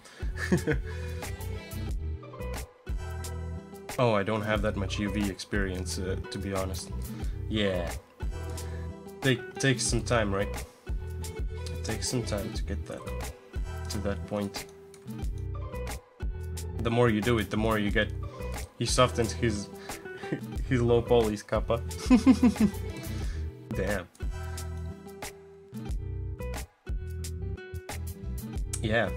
Oh, I don't have that much UV experience, to be honest. Yeah. Takes some time, right? It takes some time to get that to that point. The more you do it, the more you get. He softens his low polys, kappa. Damn. Yeah,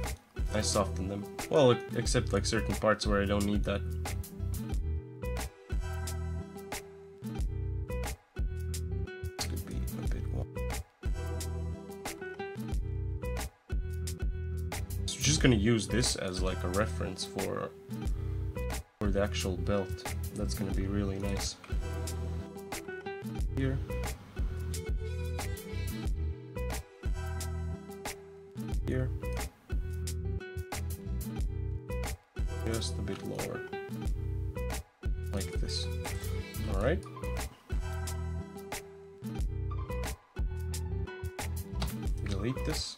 I soften them. Well, except like certain parts where I don't need that. This could be a bit more. So just gonna use this as like a reference for the actual belt. That's gonna be really nice. Here. Here. Just a bit lower. Like this. Alright. Delete this.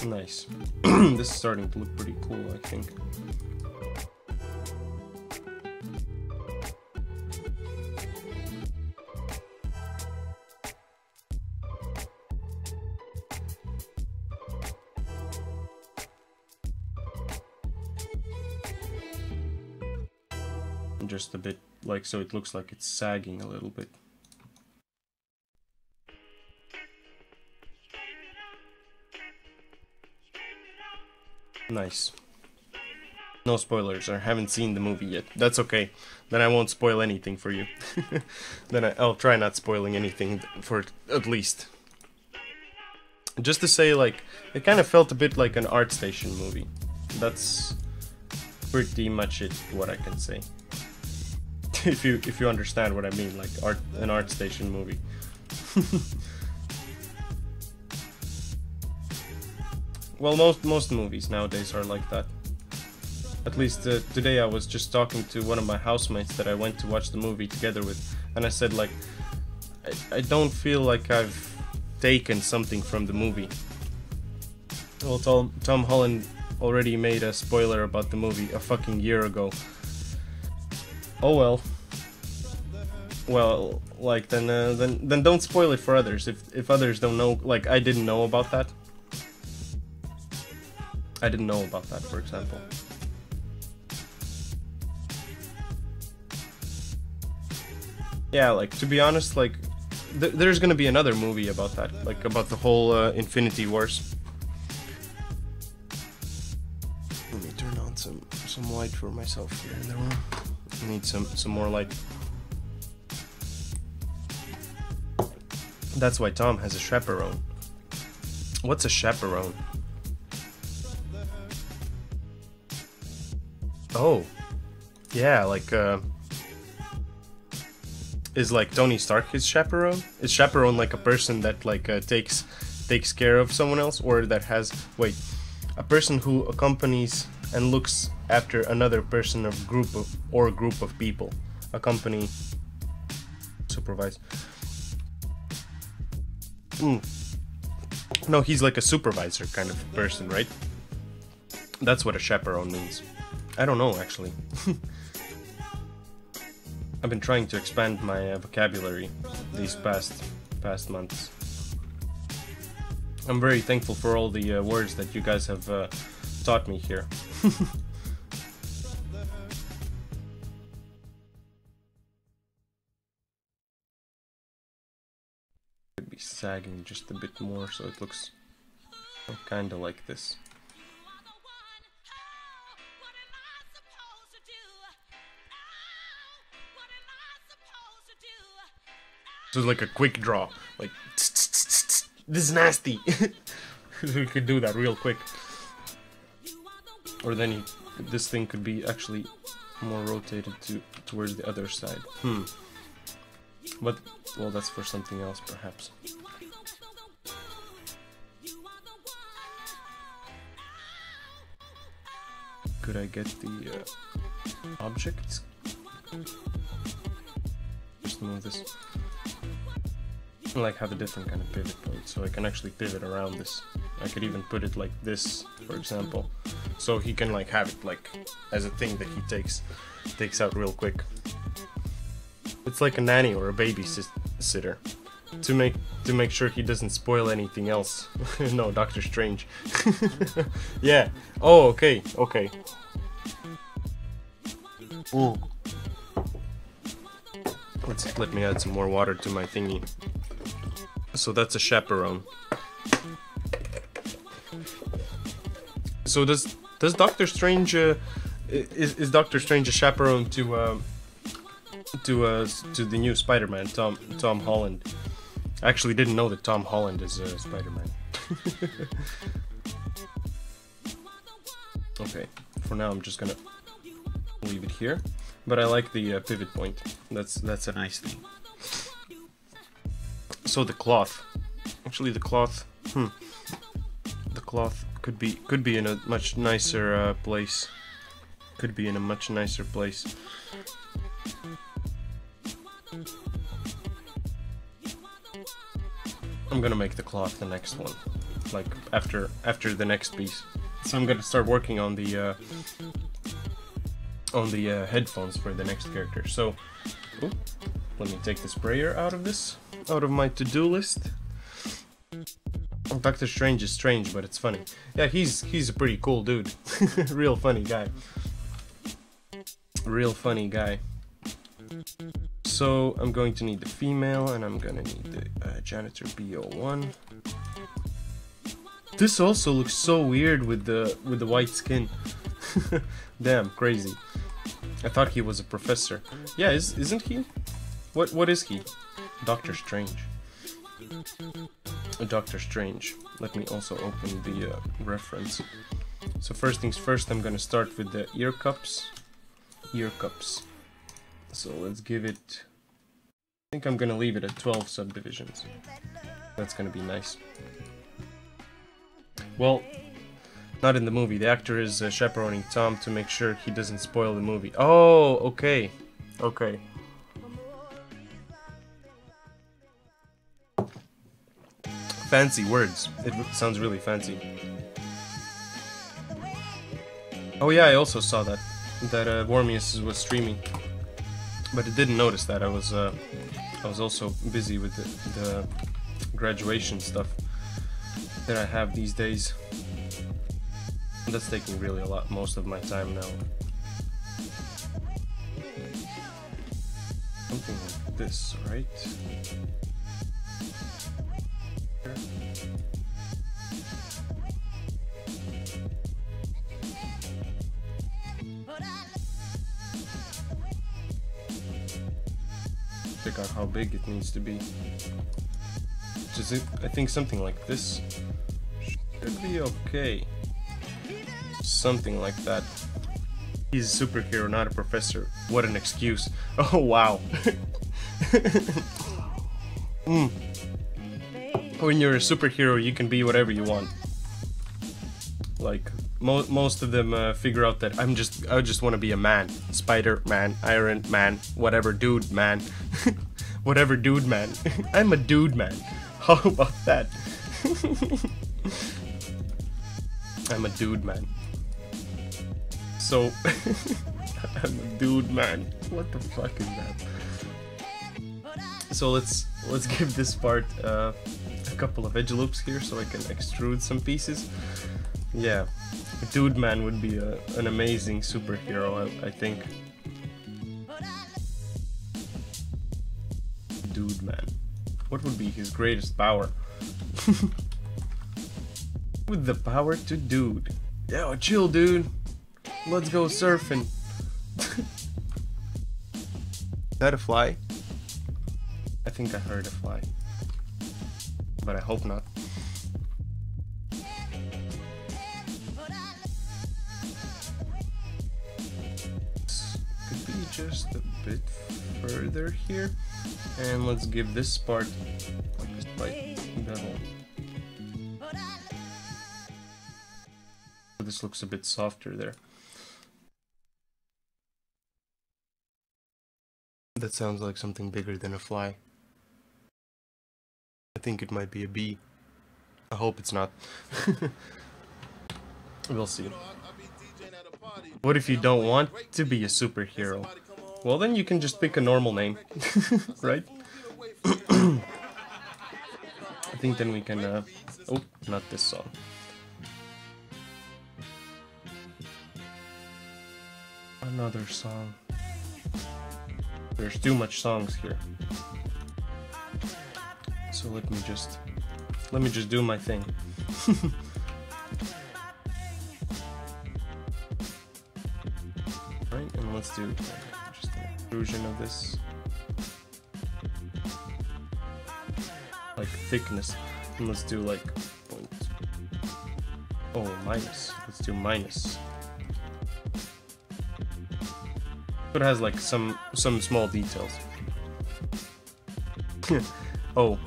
Nice. This is starting to look pretty cool, I think. Just a bit, like, so it looks like it's sagging a little bit. Nice. No spoilers. I haven't seen the movie yet. That's okay. Then I won't spoil anything for you. Then I'll try not spoiling anything for at least. Just to say, like, it kind of felt a bit like an ArtStation movie. That's pretty much it. What I can say. if you understand what I mean, like an ArtStation movie. Well, most movies nowadays are like that. At least today I was just talking to one of my housemates that I went to watch the movie together with, and I said, like, I don't feel like I've taken something from the movie. Well, Tom Holland already made a spoiler about the movie a fucking year ago. Oh well. Well, like, then don't spoil it for others if others don't know. Like, I didn't know about that. I didn't know about that, for example. Yeah, like, to be honest, like, there's gonna be another movie about that, like, about the whole Infinity Wars. Let me turn on some light for myself here in the room. I need some more light. That's why Tom has a chaperone. What's a chaperone? Oh, yeah, like, is like Tony Stark his chaperone? Is chaperone like a person that, like, takes care of someone else, or that has, wait, a person who accompanies and looks after another person or group of people? Accompany, supervise. No, he's like a supervisor kind of person, right? That's what a chaperone means. I don't know, actually. I've been trying to expand my vocabulary these past months. I'm very thankful for all the words that you guys have taught me here. Could be sagging just a bit more so it looks kind of like this. So it's like a quick draw, like, this is nasty. We could do that real quick. Or then this thing could be actually more rotated towards the other side. But, well, that's for something else, perhaps. Could I get the objects? Just move this. Like, have a different kind of pivot point, so I can actually pivot around this. I could even put it like this, for example, so he can, like, have it like as a thing that he takes out real quick. It's like a nanny or a babysitter to make sure he doesn't spoil anything else. No, Doctor Strange. Yeah. Oh, okay. Let me add some more water to my thingy. So that's a chaperone. So does Doctor Strange is Doctor Strange a chaperone to the new Spider-Man, Tom Holland? I actually didn't know that Tom Holland is Spider-Man. Okay, for now I'm just gonna leave it here, but I like the pivot point. That's a nice thing. So the cloth, actually the cloth, the cloth could be in a much nicer place. Could be in a much nicer place. I'm gonna make the cloth the next one, like after the next piece. So I'm gonna start working on the headphones for the next character. So, let me take the sprayer out of my to-do list. Doctor Strange is strange, but it's funny. Yeah, he's a pretty cool dude. Real funny guy. Real funny guy. So I'm going to need the female, and I'm gonna need the janitor BO1. This also looks so weird with the white skin. Damn, crazy. I thought he was a professor. Yeah, isn't he? What is he? Doctor Strange. Doctor Strange. Let me also open the reference. So first things first, I'm gonna start with the ear cups. Ear cups. So let's give it... I think I'm gonna leave it at 12 subdivisions. That's gonna be nice. Well, not in the movie. The actor is chaperoning Tom to make sure he doesn't spoil the movie. Oh, okay. Okay. Fancy words. It sounds really fancy. Oh yeah, I also saw that Warmius was streaming, but I didn't notice that. I was also busy with the graduation stuff that I have these days. That's taking really most of my time now. Something like this, right? Check out how big it needs to be. Just I think something like this should be okay. Something like that. He's a superhero, not a professor. What an excuse. Oh wow. When you're a superhero, you can be whatever you want. Like most of them figure out that I just want to be a man. Spider-Man, Iron Man, whatever dude man. Whatever dude man. I'm a dude man. How about that? I'm a dude man. So I'm a dude man. What the fuck is that? So let's give this part a couple of edge loops here so I can extrude some pieces. Yeah, Dude Man would be an amazing superhero, I think. Dude Man. What would be his greatest power? With the power to dude. Yo, chill, dude. Let's go surfing. Is that a fly? I think I heard a fly. But I hope not. This could be just a bit further here. And let's give this part like a slight bevel. This looks a bit softer there. That sounds like something bigger than a fly. I think it might be a bee. I hope it's not. We'll see. What if you don't want to be a superhero? Well, then you can just pick a normal name, right? I think then we can, oh, not this song. Another song. There's too much songs here. So let me just do my thing. Right, and let's do just an extrusion of this. Like thickness. And let's do like point. Oh, minus. Let's do minus. But it has like some small details. Oh.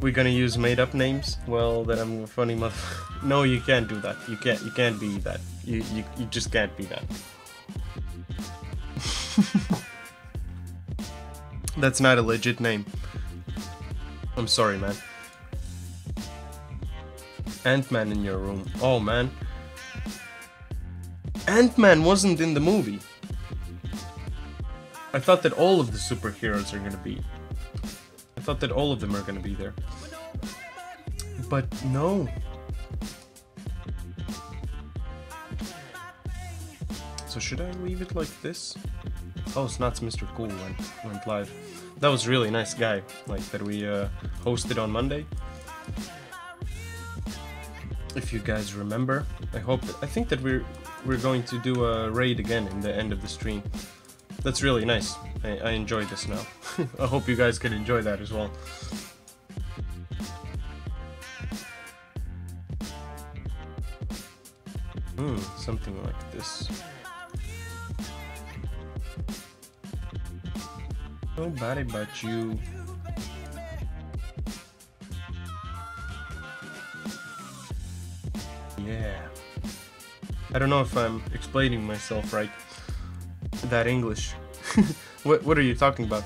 We're gonna use made-up names? Well, then I'm a funny mother. No, you can't do that. You can't be that. You just can't be that. That's not a legit name. I'm sorry, man. Ant-Man in your room. Oh, man. Ant-Man wasn't in the movie. I thought that all of the superheroes are gonna be. I thought that all of them are gonna be there. But no. So should I leave it like this? Oh, Snots Mr. Cool went live. That was really nice guy, like that we hosted on Monday. If you guys remember, I think that we're going to do a raid again in the end of the stream. That's really nice. I enjoy this now. I hope you guys can enjoy that as well. Something like this. Nobody but you. Yeah. I don't know if I'm explaining myself right. That English. What are you talking about?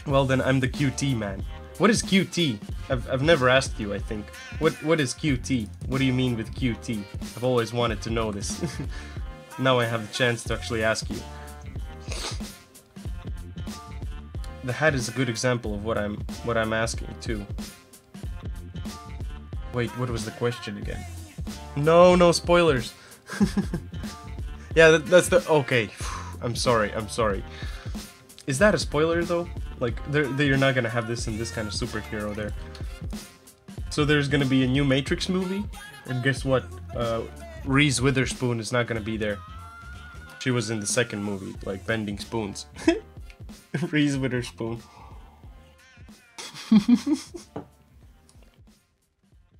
Well then, I'm the QT man. What is QT? I've never asked you, I think. What is QT? What do you mean with QT? I've always wanted to know this. Now I have the chance to actually ask you. The hat is a good example of what I'm asking too. Wait, what was the question again? No spoilers. Yeah, that's the okay. I'm sorry. Is that a spoiler though? Like, you're not gonna have this in this kind of superhero there. So there's gonna be a new Matrix movie, and guess what? Reese Witherspoon is not gonna be there. She was in the second movie, like bending spoons. Reese Witherspoon.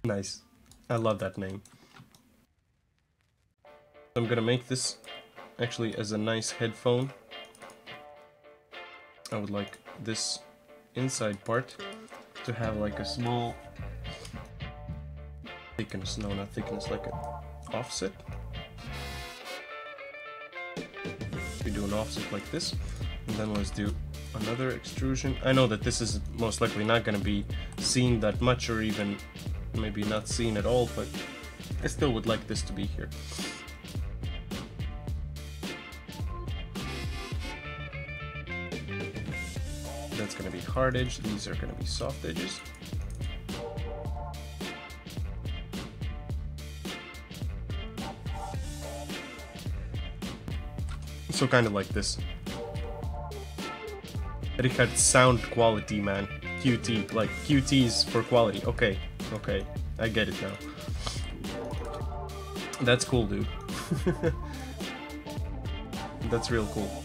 Nice. I love that name. I'm gonna make this actually as a nice headphone. I would like this inside part to have like a small thickness, no, not thickness, like an offset. We do an offset like this, and then let's do another extrusion. I know that this is most likely not going to be seen that much, or even maybe not seen at all, but I still would like this to be here. That's going to be hard edge, these are going to be soft edges. So kind of like this. Richard, sound quality, man. QT, like QT's for quality. Okay, I get it now. That's cool, dude. That's real cool.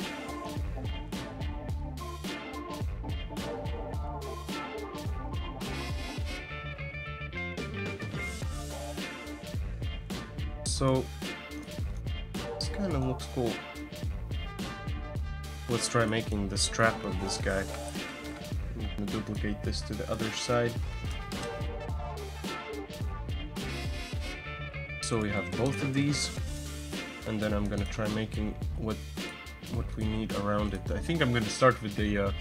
So, this kind of looks cool. Let's try making the strap of this guy. I'm gonna duplicate this to the other side. So we have both of these, and then I'm gonna try making what we need around it. I think I'm gonna start with the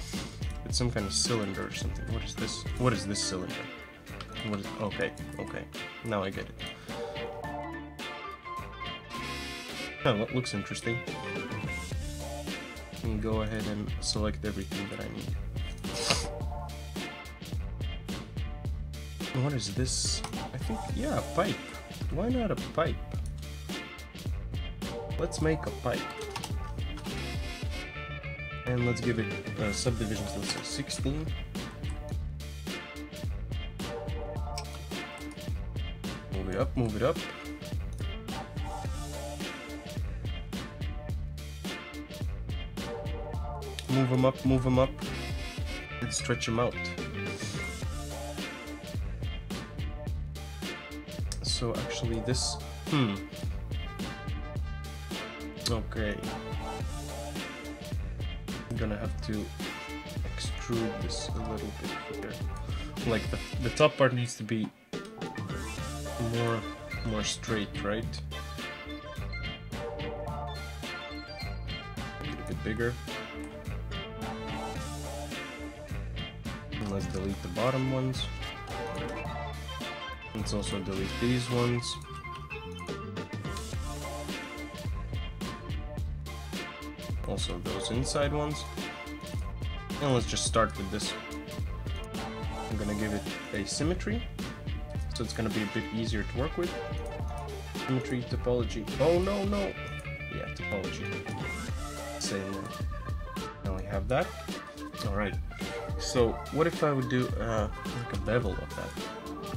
with some kind of cylinder or something. What is this? What is this cylinder? What is? Okay. Now I get it. Oh, that looks interesting. And go ahead and select everything that I need. What is this? I think, yeah, a pipe. Why not a pipe? Let's make a pipe. And let's give it subdivisions, let's say 16. Move it up. Move them up, move them up, and stretch them out. So actually this, okay. I'm gonna have to extrude this a little bit here. Like the top part needs to be more straight, right? Get a bit bigger. And let's delete the bottom ones. Let's also delete these ones. Also those inside ones. And let's just start with this. I'm gonna give it a symmetry, so it's gonna be a bit easier to work with. Symmetry, topology. Oh no, no! Yeah, topology. Same one. Now we have that. Alright. So what if I would do like a bevel of that?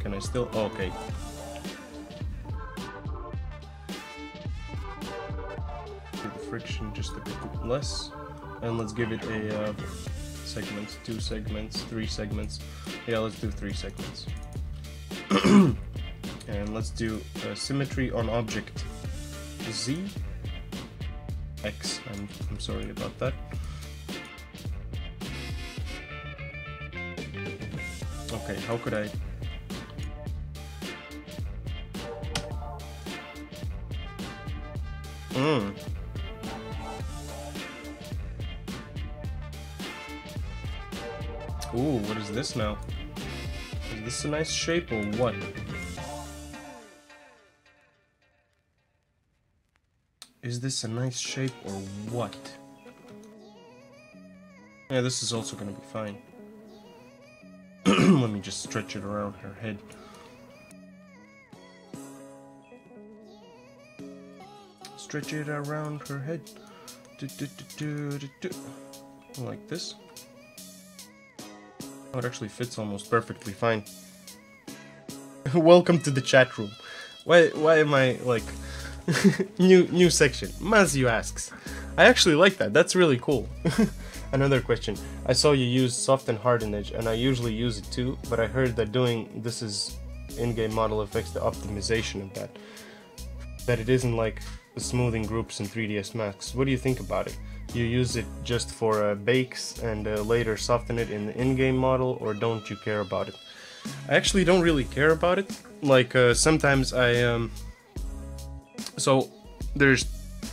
Can I still? Oh, okay. Do the friction just a bit less, and let's give it a segments, 2 segments, 3 segments. Yeah, let's do 3 segments. And let's do symmetry on object Z. X. I'm sorry about that. Okay, how could I? Ooh, what is this now? Is this a nice shape or what? Is this a nice shape or what? Yeah, this is also gonna be fine. Let me just stretch it around her head. Stretch it around her head. Like this. Oh, it actually fits almost perfectly fine. Welcome to the chat room. Why am I like new section? Mazio asks. I actually like that. That's really cool. Another question. I saw you use soft and hardened edge, and I usually use it too, but I heard that doing this is in-game model affects the optimization of that. That it isn't like the smoothing groups in 3ds Max. What do you think about it? You use it just for bakes and later soften it in the in-game model, or don't you care about it? I actually don't really care about it. Like sometimes I so there's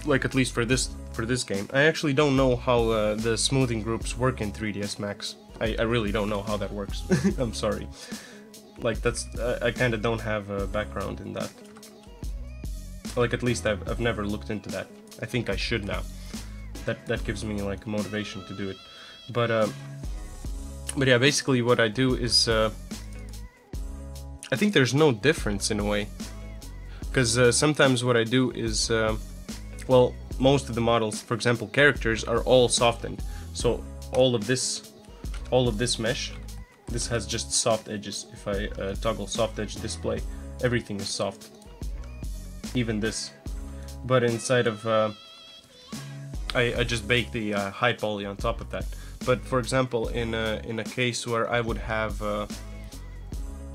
like, at least for this game, I actually don't know how the smoothing groups work in 3ds Max. I really don't know how that works. I'm sorry. Like that's I kind of don't have a background in that. Like at least I've never looked into that. I think I should now. That gives me like motivation to do it. But yeah, basically what I do is I think there's no difference in a way, because sometimes what I do is well, most of the models, for example characters, are all softened. So all of this mesh, this has just soft edges. If I toggle soft edge display, everything is soft, even this. But inside of I just bake the high poly on top of that. But for example, in a case where I would have a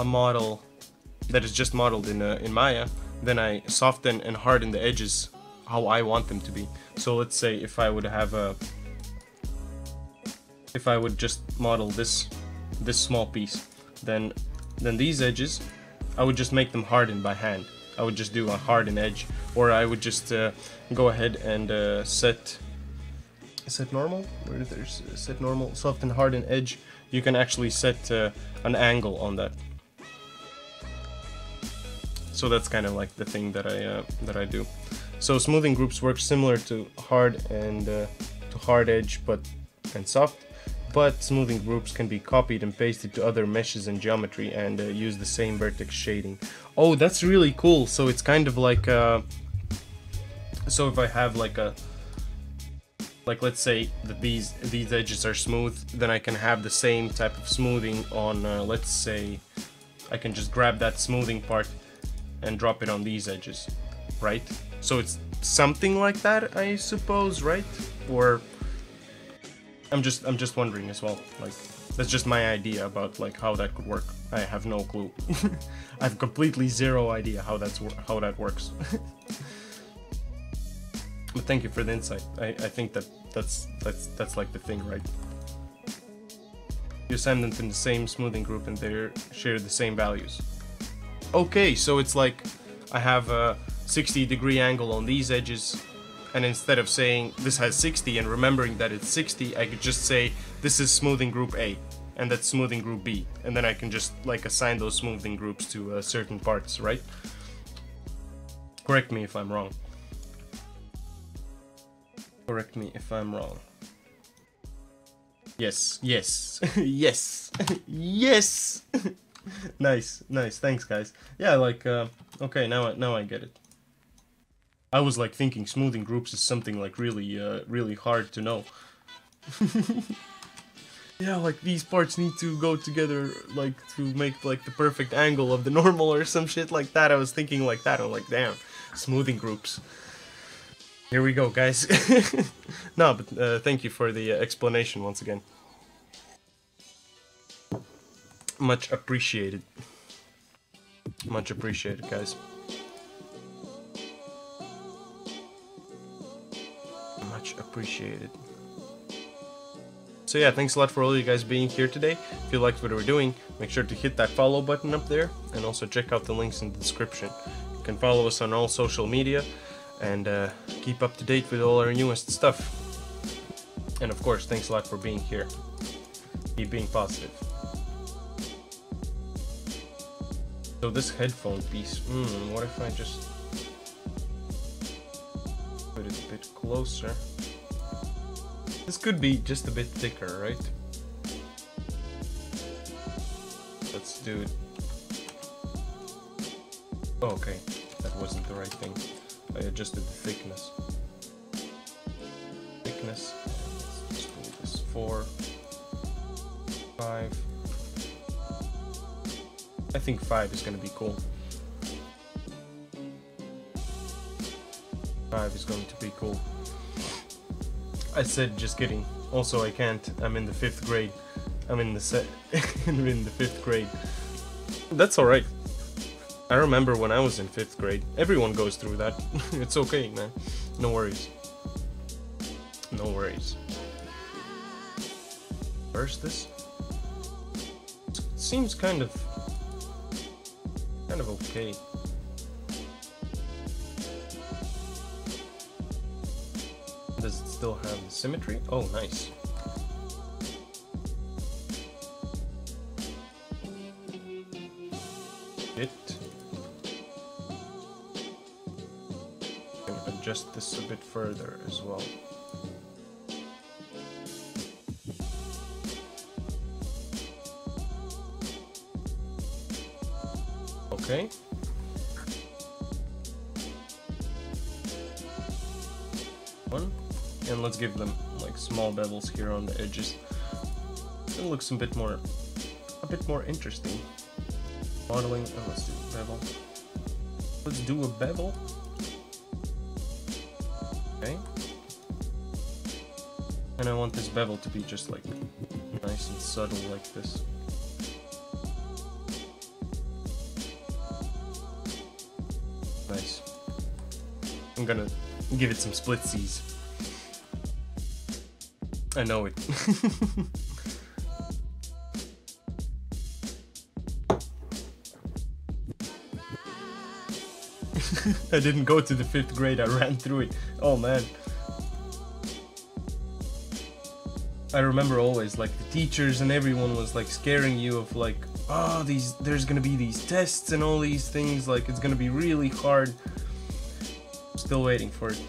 model that is just modeled in Maya, then I soften and harden the edges how I want them to be. So let's say if I would just model this small piece, then these edges, I would just make them harden by hand. I would just do a harden edge, or I would just go ahead and set normal. Where there's set normal, soft and harden edge. You can actually set an angle on that. So that's kind of like the thing that I do. So smoothing groups work similar to hard and to hard edge, and soft. But smoothing groups can be copied and pasted to other meshes and geometry and use the same vertex shading. Oh, that's really cool. So it's kind of like so if I have like let's say that these edges are smooth, then I can have the same type of smoothing on let's say I can just grab that smoothing part and drop it on these edges, right? So it's something like that, I suppose, right? Or I'm just wondering as well. Like, that's just my idea about like how that could work. I have no clue. I have completely zero idea how that works. But thank you for the insight. I think that's like the thing, right? You assign them in the same smoothing group and they share the same values. Okay, so it's like I have a 60-degree angle on these edges, and instead of saying this has 60 and remembering that it's 60, I could just say this is smoothing group A and that's smoothing group B, and then I can just like assign those smoothing groups to certain parts, right? Correct me if I'm wrong. Correct me if I'm wrong. Yes, yes, yes, yes. Nice, nice. Thanks, guys. Yeah, like, okay, now I get it. I was like thinking smoothing groups is something like really, really hard to know. Yeah, like these parts need to go together, like to make like the perfect angle of the normal or some shit like that. I was thinking like that. I'm like, damn, smoothing groups. Here we go, guys. No, but thank you for the explanation once again. Much appreciated. Much appreciated, guys. Much appreciated. So yeah, thanks a lot for all you guys being here today. If you liked what we're doing, make sure to hit that follow button up there, and also check out the links in the description. You can follow us on all social media, and keep up to date with all our newest stuff. And of course, thanks a lot for being here. Keep being positive. So this headphone piece, what if I just put it a bit closer? This could be just a bit thicker, right? Let's do it. Oh, okay, that wasn't the right thing. I adjusted the thickness. Thickness. Let's just do this 4, 5. I think 5 is gonna be cool. 5 is going to be cool. I said just kidding. Also, I can't. I'm in the 5th grade. I'm in the I'm in the 5th grade. That's alright. I remember when I was in 5th grade. Everyone goes through that. It's okay, man. No worries. No worries. Where's this? It seems kind of okay. Does it still have the symmetry? Oh, nice. It. I'm gonna adjust this a bit further as well. Okay. One. And let's give them like small bevels here on the edges. It looks a bit more interesting. Modeling. Oh, let's do a bevel. Let's do a bevel. Okay. And I want this bevel to be just like nice and subtle like this. Nice. I'm gonna give it some splitsies. I know it. I didn't go to the 5th grade, I ran through it. Oh man. I remember always like the teachers and everyone was like scaring you of like, oh, there's gonna be these tests and all these things, like it's gonna be really hard. Still waiting for it.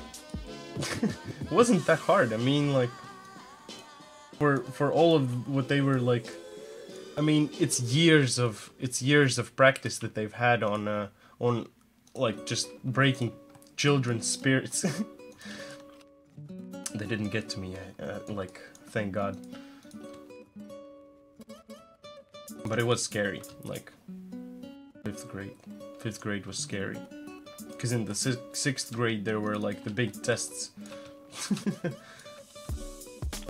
It wasn't that hard. I mean, like for all of what they were like, I mean, it's years of practice that they've had on like just breaking children's spirits. They didn't get to me, like, thank God. But it was scary, like 5th grade. 5th grade was scary. Because in the 6th grade there were like the big tests.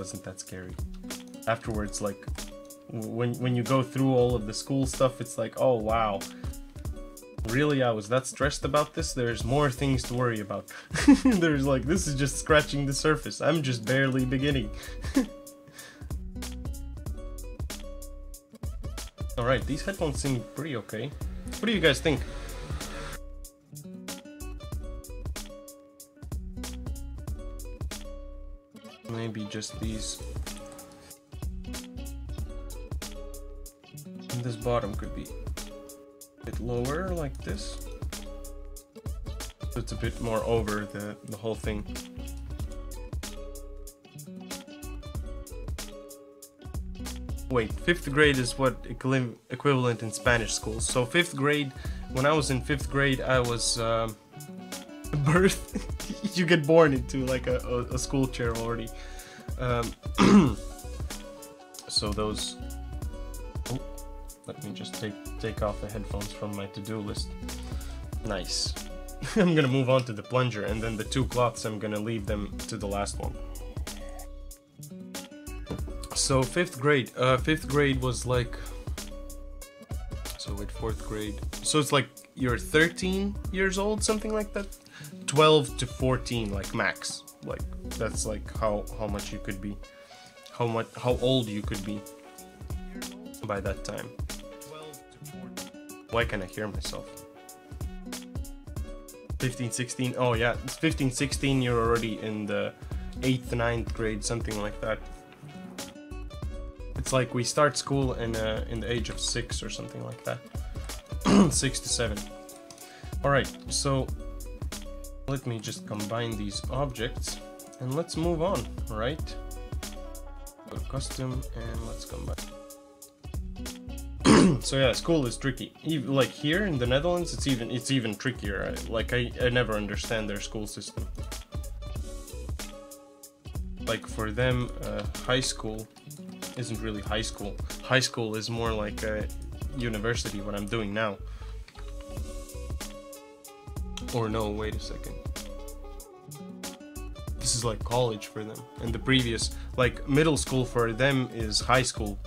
Wasn't that scary. Afterwards, like, when you go through all of the school stuff, it's like, oh wow. Really, I was that stressed about this? There's more things to worry about. There's like, this is just scratching the surface. I'm just barely beginning. Alright, these headphones seem pretty okay. What do you guys think? Maybe just these. And this bottom could be a bit lower, like this. So it's a bit more over the whole thing. Wait, 5th grade is what equivalent in Spanish schools. So 5th grade, when I was in 5th grade, I was birth. You get born into like a school chair already. So those. Oh, let me just take off the headphones from my to-do list. Nice. I'm gonna move on to the plunger, and then the 2 cloths, I'm gonna leave them to the last one. So 5th grade was like, so wait, 4th grade, so it's like you're 13 years old, something like that. 12 to 14, like max, like that's like how much you could be, how old you could be by that time. 12 to 14. Why can't I hear myself? 15, 16, oh yeah, it's 15, 16, you're already in the 8th, 9th grade, something like that. It's like we start school in the age of 6 or something like that. 6 to 7. Alright, so let me just combine these objects and let's move on, alright? Go to custom and let's combine. So yeah, school is tricky. Even, like here in the Netherlands, it's even trickier. I never understand their school system. Like for them, high school isn't really high school. High school is more like a university, what I'm doing now. Or no, wait a second. This is like college for them. And the previous, like middle school for them is high school.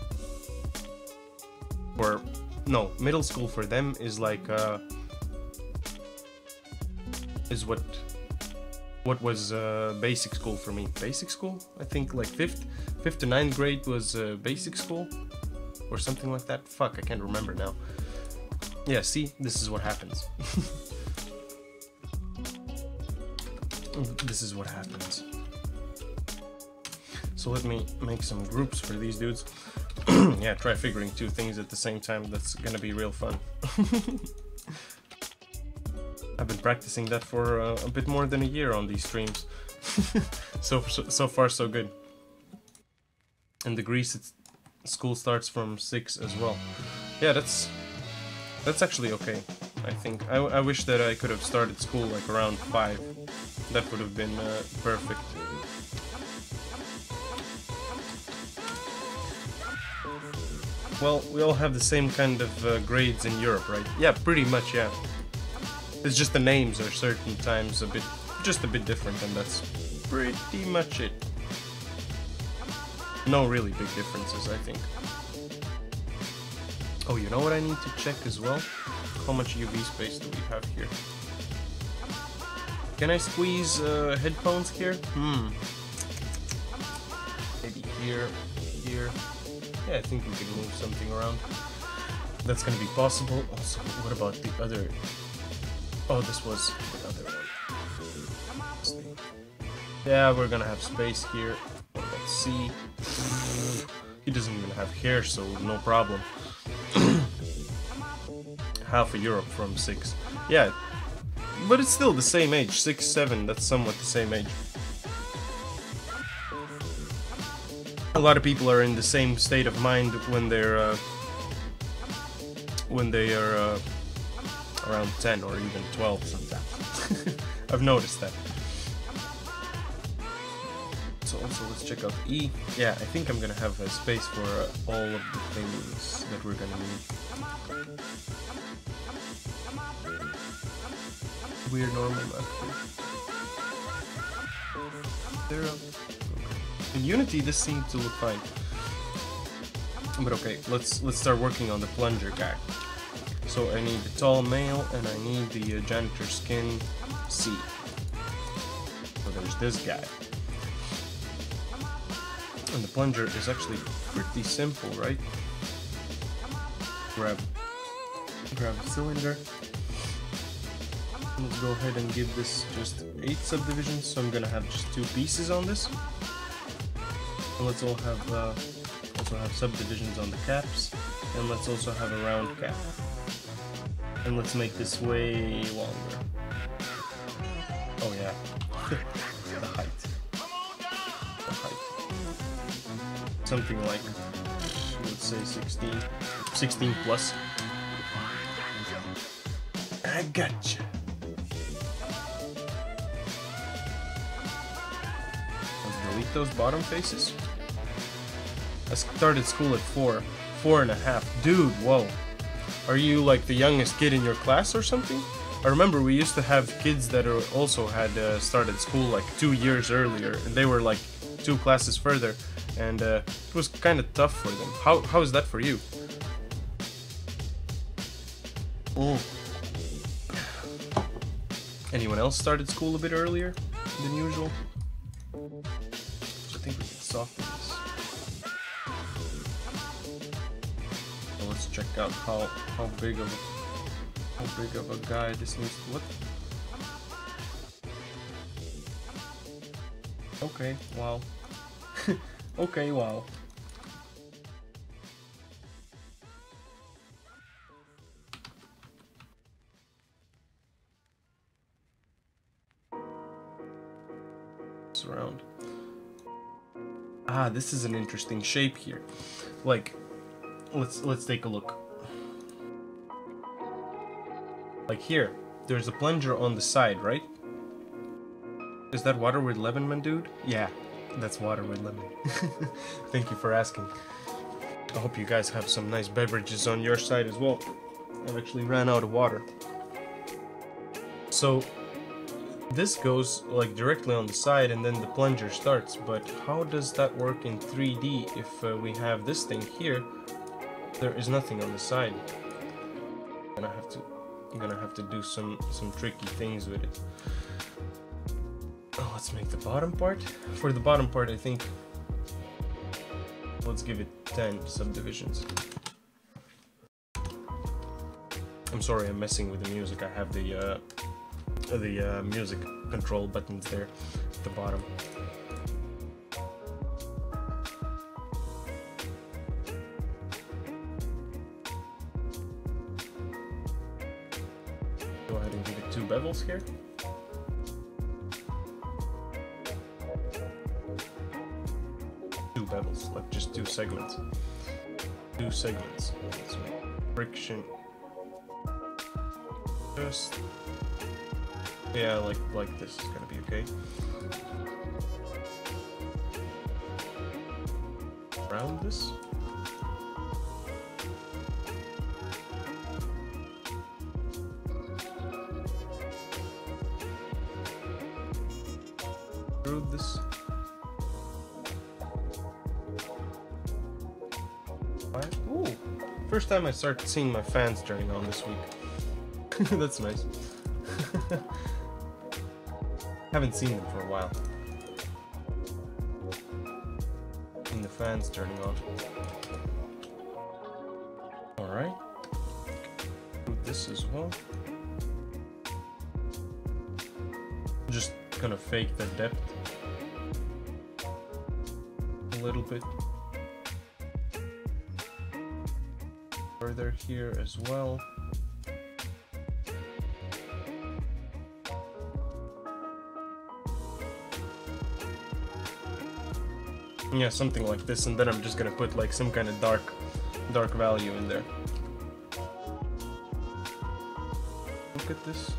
Or, no, middle school for them is like, is what was basic school for me. Basic school? I think like 5th to 9th grade was basic school or something like that. Fuck, I can't remember now. Yeah, see, this is what happens. This is what happens. So let me make some groups for these dudes. Yeah, try figuring 2 things at the same time. That's gonna be real fun. I've been practicing that for a bit more than a year on these streams. So far so good. In the Greece, school starts from 6 as well. Yeah, that's actually okay. I think I wish that I could have started school like around 5. That would have been perfect. Well, we all have the same kind of grades in Europe, right? Yeah, pretty much, yeah. It's just the names are certain times just a bit different, and that's pretty much it. No really big differences, I think. Oh, you know what I need to check as well? How much UV space do we have here? Can I squeeze headphones here? Maybe here, here. Yeah, I think we can move something around. That's gonna be possible. Also, what about the other? Oh, this was the other one. Yeah, we're gonna have space here. Let's see. He doesn't even have hair, so no problem. Half of Europe from 6. Yeah, but it's still the same age. 6, 7, that's somewhat the same age. A lot of people are in the same state of mind when they are around 10 or even 12 sometimes. I've noticed that. So also let's check out E. Yeah, I think I'm gonna have a space for all of the things that we're gonna need. Weird normal map here. 0. Okay. In Unity, this seemed to look fine. But okay, let's start working on the plunger guy. So I need the tall male, and I need the janitor skin C. So there's this guy. And the plunger is actually pretty simple, right? Grab the cylinder. Let's go ahead and give this just 8 subdivisions. So I'm gonna have just 2 pieces on this. And let's all have subdivisions on the caps, and let's also have a round cap. And let's make this way longer. Oh yeah, the height. Something like, let's say 16 plus. I gotcha. Let's delete those bottom faces. I started school at 4.5. Dude, whoa. Are you like the youngest kid in your class or something? I remember we used to have kids that also had started school like 2 years earlier, and they were like 2 classes further, and it was kind of tough for them. How is that for you? Anyone else started school a bit earlier than usual? I think we can soften this. So let's check out how big of a guy this needs to look. Okay, wow. Okay, wow. Around. Ah, this is an interesting shape here. Like, let's take a look. Like here, there's a plunger on the side, right? Is that water with lemon, my dude? Yeah, that's water with lemon. Thank you for asking. I hope you guys have some nice beverages on your side as well. I've actually ran out of water. So this goes like directly on the side and then the plunger starts, but how does that work in 3D if we have this thing here? There is nothing on the side. I'm gonna have to do some tricky things with it. Oh, let's make the bottom part. For the bottom part, I think let's give it 10 subdivisions. I'm sorry, I'm messing with the music. I have the music control buttons there at the bottom. Go ahead and give it 2 bevels here. Two bevels, like just 2 segments. 2 segments. Let's make friction. Just. Yeah, like this is gonna be okay. Around this. Through this. Ooh! First time I started seeing my fans turning on this week. That's nice. Haven't seen them for a while. And the fans turning on. Alright. Do this as well. Just gonna fake the depth a little bit. Further here as well. Yeah, something like this, and then I'm just gonna put like some kind of dark value in there. Look at this.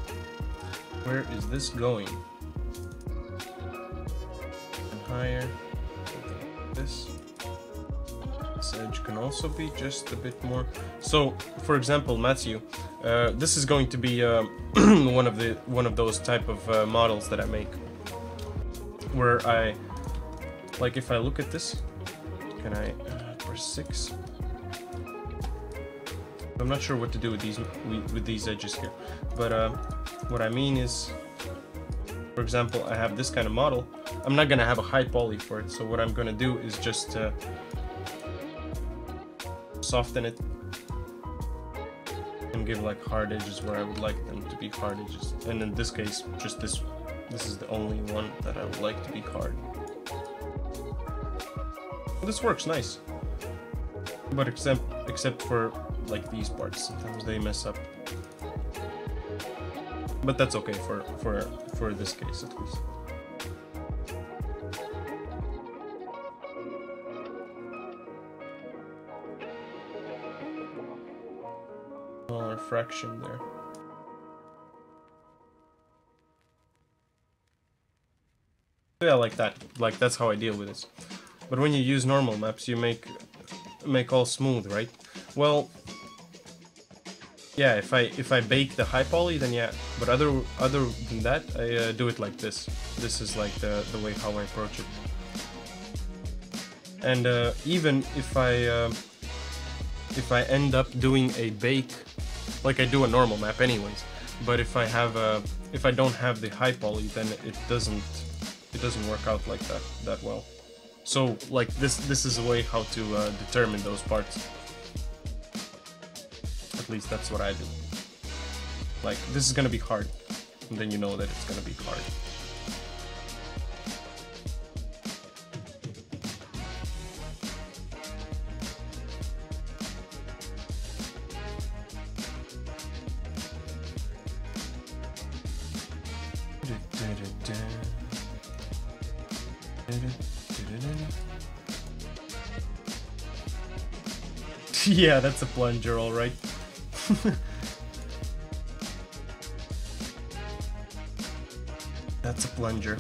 Where is this going? And higher. Something like this. This edge can also be just a bit more. So, for example, Matthew, this is going to be one of those type of models that I make, where like if I look at this, can I press 6? I'm not sure what to do with these edges here, but what I mean is, for example, I have this kind of model. I'm not gonna have a high poly for it, so what I'm gonna do is just soften it and give like hard edges where I would like them to be hard edges. And in this case, just this is the only one that I would like to be hard. This works nice, but except for like these parts, sometimes they mess up. But that's okay for this case at least. Fraction there. Yeah, like that. Like that's how I deal with this. But when you use normal maps, you make all smooth, right? Well, yeah. If I bake the high poly, then yeah. But other than that, I do it like this. This is like the way how I approach it. And even if I end up doing a bake, like I do a normal map anyways, but if I don't have the high poly, then it doesn't work out like that well. So like this is a way how to determine those parts. At least that's what I do. Like this is gonna be hard, and then you know that it's gonna be hard. Yeah, that's a plunger, alright. That's a plunger.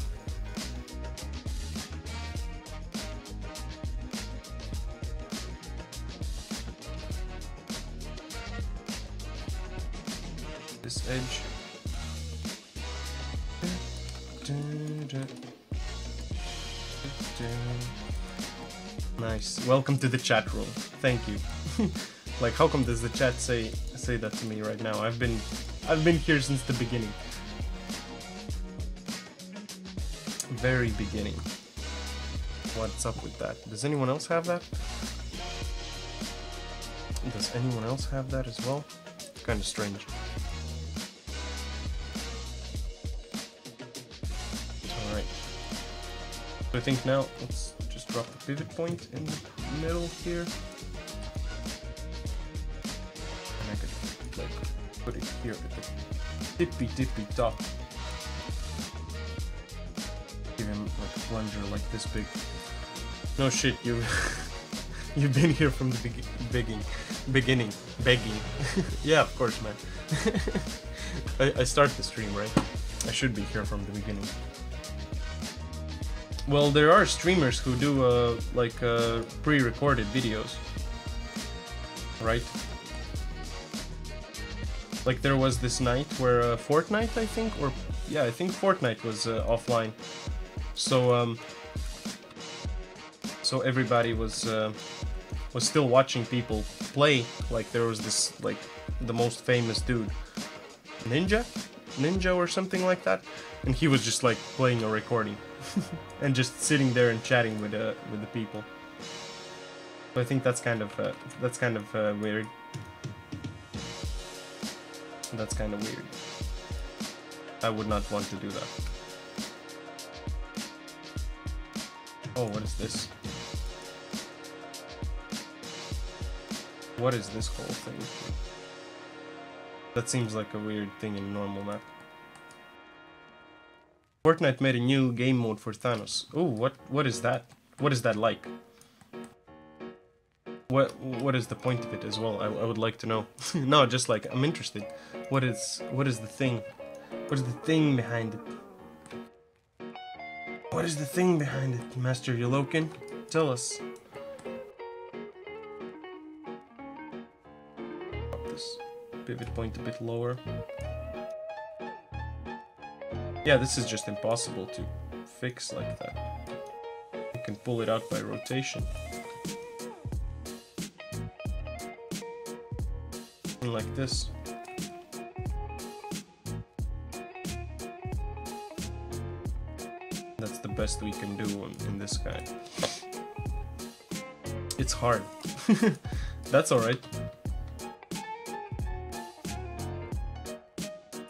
This edge. Nice. Welcome to the chat room. Thank you. Like, how come does the chat say that to me right now? I've been here since the beginning. Very beginning. What's up with that? Does anyone else have that? Does anyone else have that as well? Kind of strange. Alright. So I think now let's just drop the pivot point in the middle here. And I could like put it here at the tippy top. Give him like a plunger like this big. No shit, you've been here from the beginning, begging. Yeah, of course, man. I start the stream, right? I should be here from the beginning. Well, there are streamers who do like pre-recorded videos, right? Like there was this night where Fortnite, I think, or yeah, I think Fortnite was offline. So so everybody was still watching people play. Like there was this like the most famous dude, Ninja or something like that, and he was just like playing a recording and just sitting there and chatting with the people. So I think that's kind of weird. That's kind of weird. I would not want to do that. Oh, what is this? What is this whole thing? That seems like a weird thing in a normal map. Fortnite made a new game mode for Thanos. Oh, what is that? What is that like? What is the point of it as well? I would like to know. No, just like I'm interested. What is the thing? What is the thing behind it? What is the thing behind it, Master Yolokin? Tell us. Drop this pivot point a bit lower. Yeah, this is just impossible to fix like that. can pull it out by rotation. And like this. That's the best we can do in this guy. It's hard. That's alright.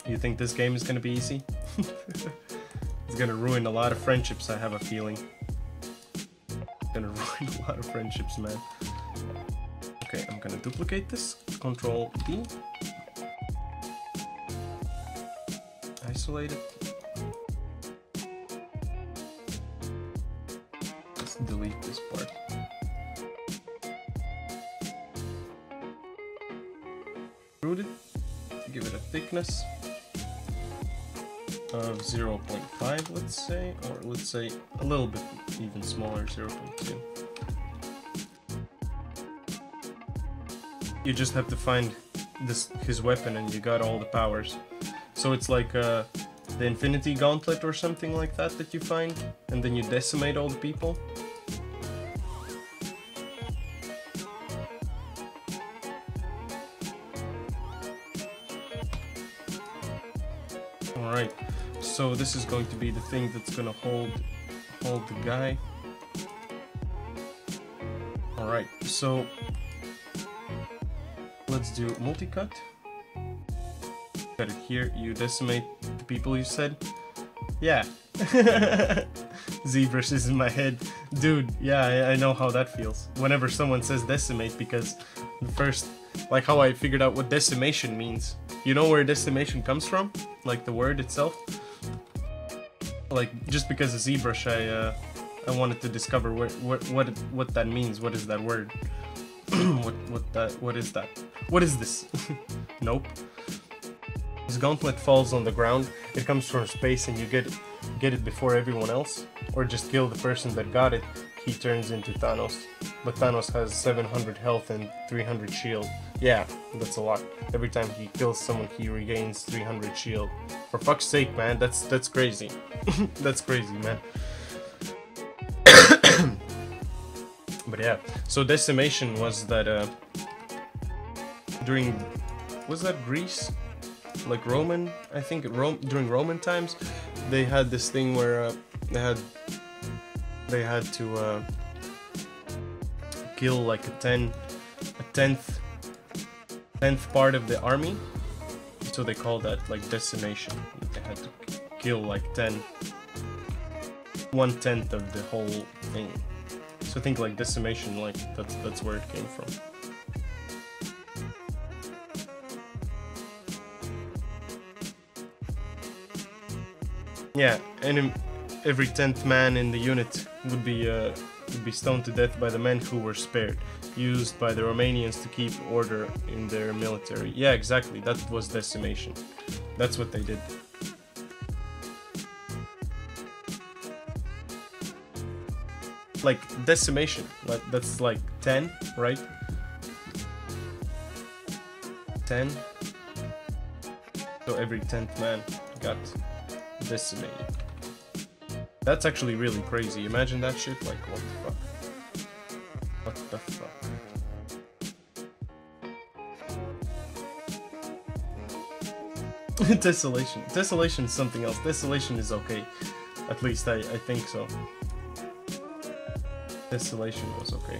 You think this game is gonna be easy? It's gonna ruin a lot of friendships, I have a feeling. It's gonna ruin a lot of friendships, man. Okay, I'm gonna duplicate this. Control D. Isolate it. Let's delete this part. Extrude it. Give it a thickness of 0.5, let's say, or let's say a little bit even smaller, 0.2. You just have to find his weapon and you got all the powers. So it's like the Infinity Gauntlet or something like that you find, and then you decimate all the people. Alright, so this is going to be the thing that's gonna hold the guy. Alright, so let's do multi-cut. Got it here, you decimate the people you said. Yeah. Zebras is in my head. Dude, yeah, I know how that feels. Whenever someone says decimate, because the first, like how I figured out what decimation means. You know where decimation comes from? Like the word itself? Like, just because of ZBrush, I wanted to discover what that means. What is that word? What is that? What is this? Nope. This gauntlet falls on the ground. It comes from space and you get it before everyone else. Or just kill the person that got it. He turns into Thanos. But Thanos has 700 health and 300 shield. Yeah, that's a lot. Every time he kills someone, he regains 300 shield. For fuck's sake, man, that's crazy. That's crazy, man. But yeah, so decimation was that was that Greece? Like Roman, I think during Roman times, they had this thing where they had to kill like a tenth part of the army, so they call that like decimation. They had to kill like 1/10 of the whole thing. So I think like decimation, like that's where it came from. Yeah, and every 10th man in the unit would be stoned to death by the men who were spared, used by the Romanians to keep order in their military. Yeah, exactly, that was decimation. That's what they did. Like, decimation, that's like 10, right? 10. So every 10th man got decimated. That's actually really crazy. Imagine that shit. Like, what the fuck? What the fuck? Desolation. Desolation is something else. Desolation is okay. At least I think so. Desolation was okay.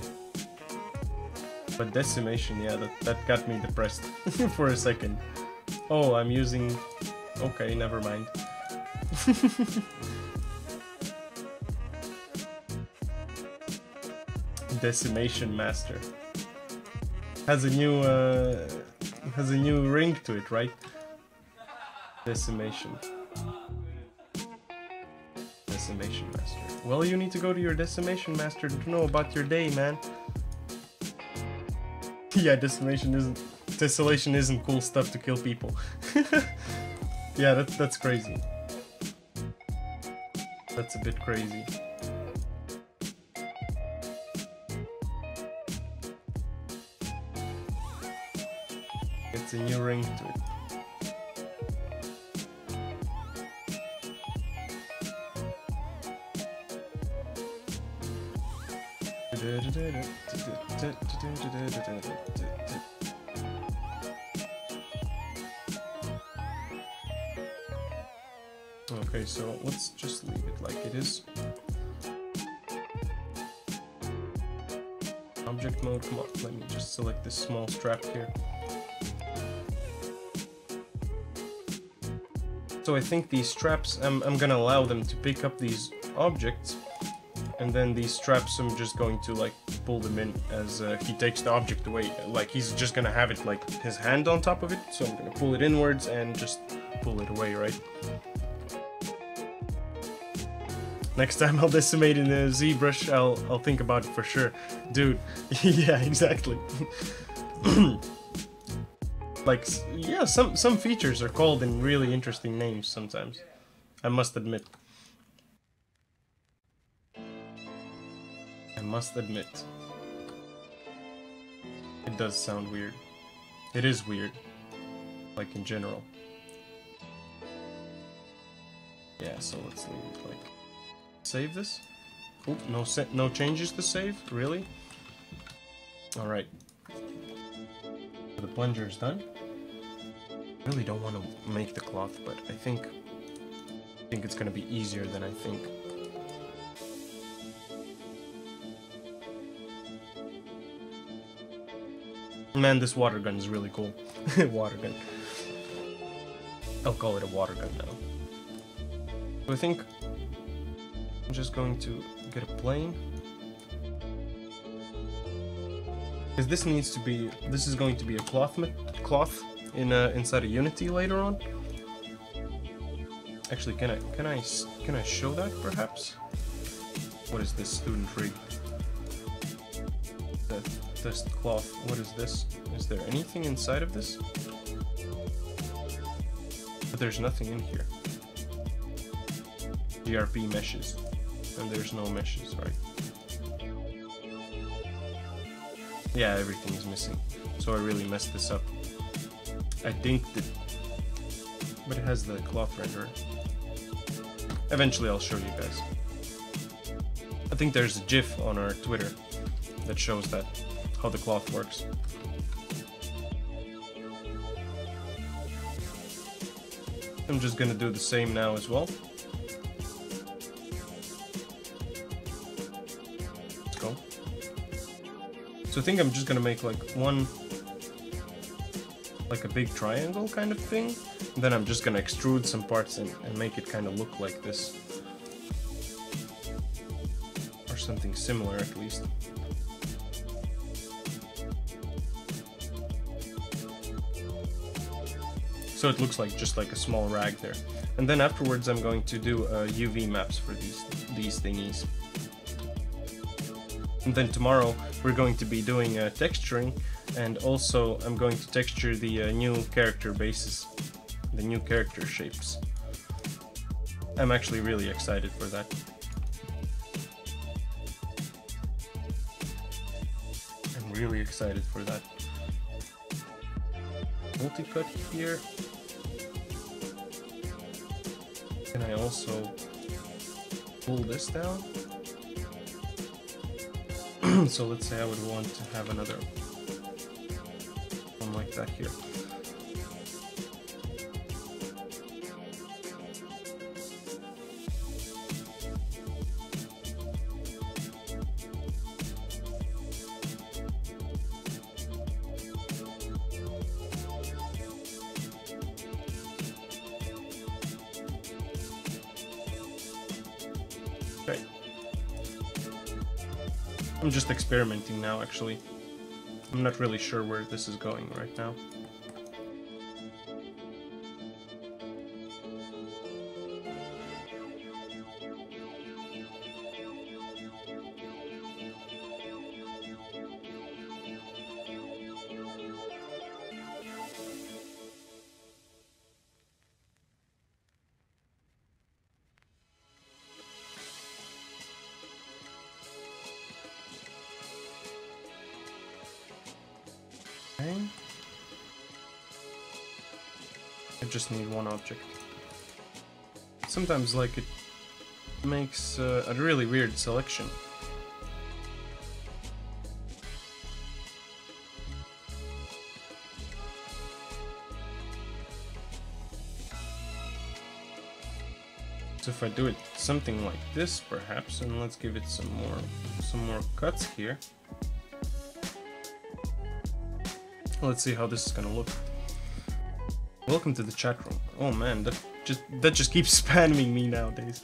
But decimation, yeah, that got me depressed for a second. Oh, I'm using... Okay, never mind. Decimation Master has a new ring to it, right? Decimation Master. Well, you need to go to your Decimation Master to know about your day, man. Yeah, Desolation isn't cool stuff to kill people. Yeah, that's crazy. That's a bit crazy. It's a new ring to it. Okay, so let's just leave it like it is. Object mode, come on, let me just select this small strap here. So I think these straps, I'm gonna allow them to pick up these objects, and then these straps I'm just going to like pull them in as he takes the object away. Like he's just gonna have it like his hand on top of it, so I'm gonna pull it inwards and just pull it away, right? Next time I'll decimate in a ZBrush, I'll think about it for sure. Dude, yeah, exactly. Like, yeah, some features are called in really interesting names sometimes, I must admit. I must admit. It does sound weird. It is weird. Like, in general. Yeah, so let's leave it like... Save this? Oop, no changes to save? Really? Alright. The plunger is done. I really don't want to make the cloth, but I think it's gonna be easier than I think. Man, this water gun is really cool. Water gun. I'll call it a water gun now. So I think I'm just going to get a plane. Because this needs to be, this is going to be a cloth in inside of Unity later on. Actually, can I show that perhaps? What is this student rig? This cloth. What is this? Is there anything inside of this? But there's nothing in here. GRP meshes, and there's no meshes, right? Yeah, everything is missing. So I really messed this up. I think that, but it has the cloth renderer. Eventually I'll show you guys. I think there's a GIF on our Twitter that shows that, how the cloth works. I'm just gonna do the same now as well. Let's go. So I think I'm just gonna make like one, like a big triangle kind of thing. And then I'm just gonna extrude some parts and make it kind of look like this. Or something similar at least. So it looks like just like a small rag there. And then afterwards I'm going to do UV maps for these thingies. And then tomorrow we're going to be doing texturing, and also I'm going to texture the new character bases, the new character shapes. I'm actually really excited for that. I'm really excited for that. Multi-cut here. Can I also pull this down? So let's say I would want to have another one like that here. Okay. I'm just experimenting now, actually. I'm not really sure where this is going right now. Okay. I just need one object. Sometimes, like, it makes a really weird selection. So if I do it something like this, perhaps, and let's give it some more cuts here. Let's see how this is gonna look. Welcome to the chat room. Oh man, that just keeps spamming me nowadays.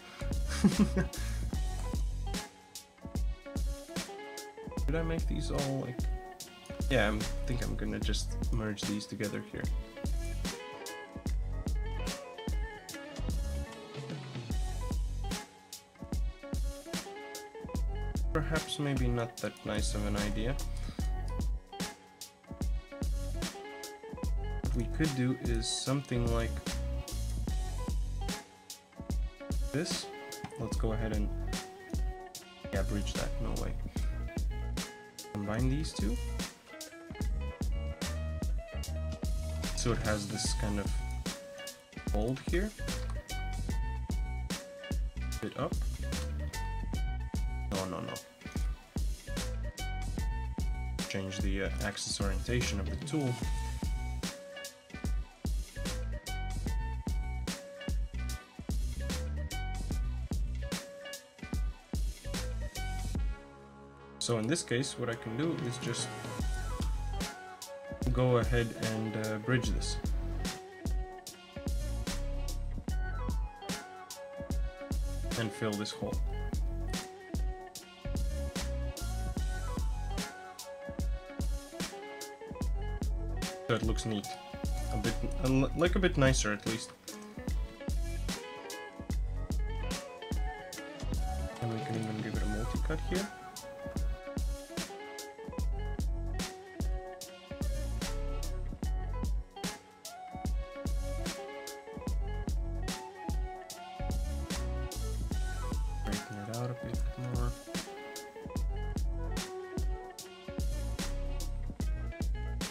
Did I make these all like? Yeah, I think I'm gonna just merge these together here. Perhaps maybe not that nice of an idea. What we could do is something like this. Let's go ahead and bridge that, no way. Combine these two. So it has this kind of fold here. It up. No. Change the axis orientation of the tool. So in this case, what I can do is just go ahead and bridge this. And fill this hole. So it looks neat. A bit nicer at least. And we can even give it a multi-cut here.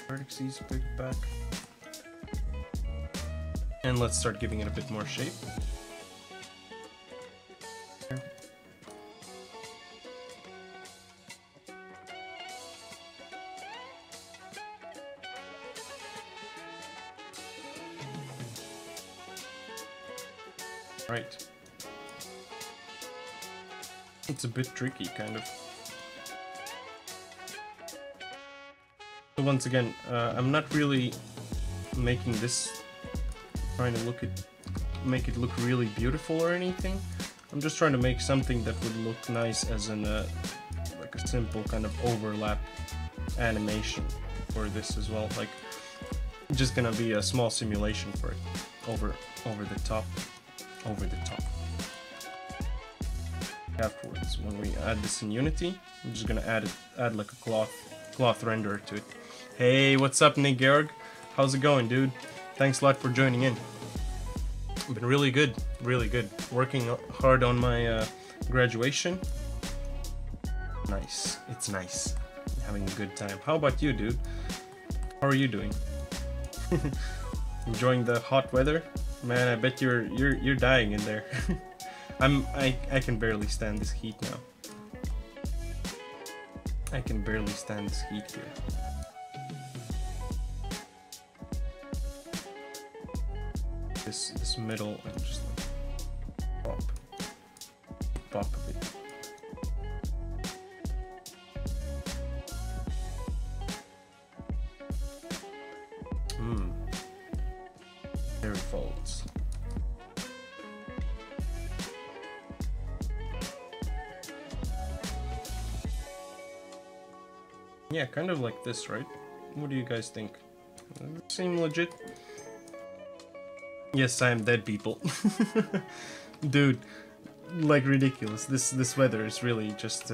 Vertices, big back. And let's start giving it a bit more shape. Right. It's a bit tricky, kind of. Once again, I'm not really making this, trying to make it look really beautiful or anything. I'm just trying to make something that would look nice as an like a simple kind of overlap animation for this as well. Like, just gonna be a small simulation for it over the top. Afterwards, when we add this in Unity, I'm just gonna add like a cloth renderer to it. Hey, what's up, Nick Georg? How's it going, dude? Thanks a lot for joining in. Been really good, really good. Working hard on my graduation. Nice, it's nice. Having a good time. How about you, dude? How are you doing? Enjoying the hot weather? Man, I bet you're dying in there. I can barely stand this heat now. I can barely stand this heat here. This middle and just like pop a bit. There it folds. Yeah, kind of like this, right? What do you guys think? Does it seem legit? Yes, I am dead, people. Dude, like ridiculous. This weather is really just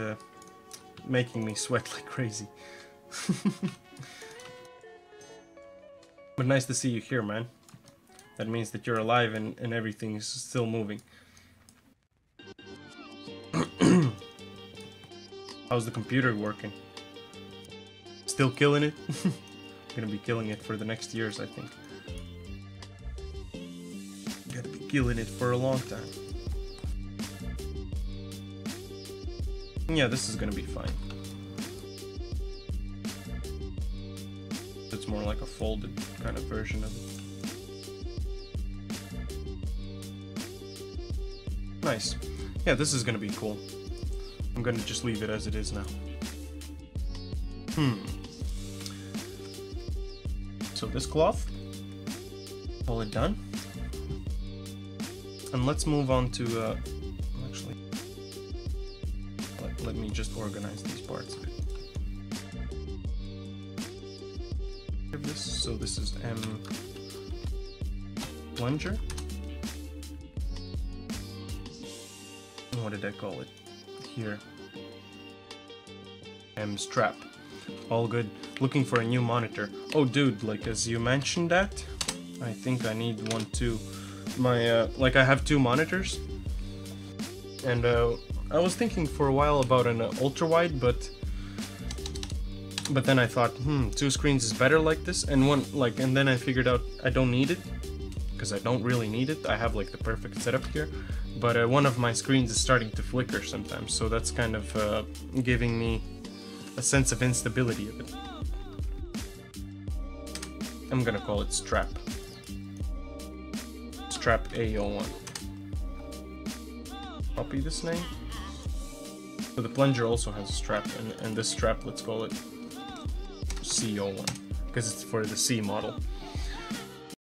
making me sweat like crazy. But nice to see you here, man. That means that you're alive and everything is still moving. How's the computer working? Still killing it? Gonna be killing it for the next years, I think. Gotta be killing it for a long time. Yeah, this is gonna be fine. It's more like a folded kind of version of it. Nice. Yeah, this is gonna be cool. I'm gonna just leave it as it is now. So this cloth, all it done. And let's move on to, actually, let me just organize these parts a bit. So this is M plunger. What did I call it? Here. M strap. All good. Looking for a new monitor. Oh dude, like as you mentioned that, I think I need one too. My, like I have 2 monitors. And I was thinking for a while about an ultra wide, but then I thought, 2 screens is better like this, and and then I figured out I don't need it, because I don't really need it. I have like the perfect setup here, but one of my screens is starting to flicker sometimes, so that's kind of giving me a sense of instability of it. I'm gonna call it strap. Strap A01. Copy this name. So the plunger also has a strap, and this strap, let's call it C01, because it's for the C model.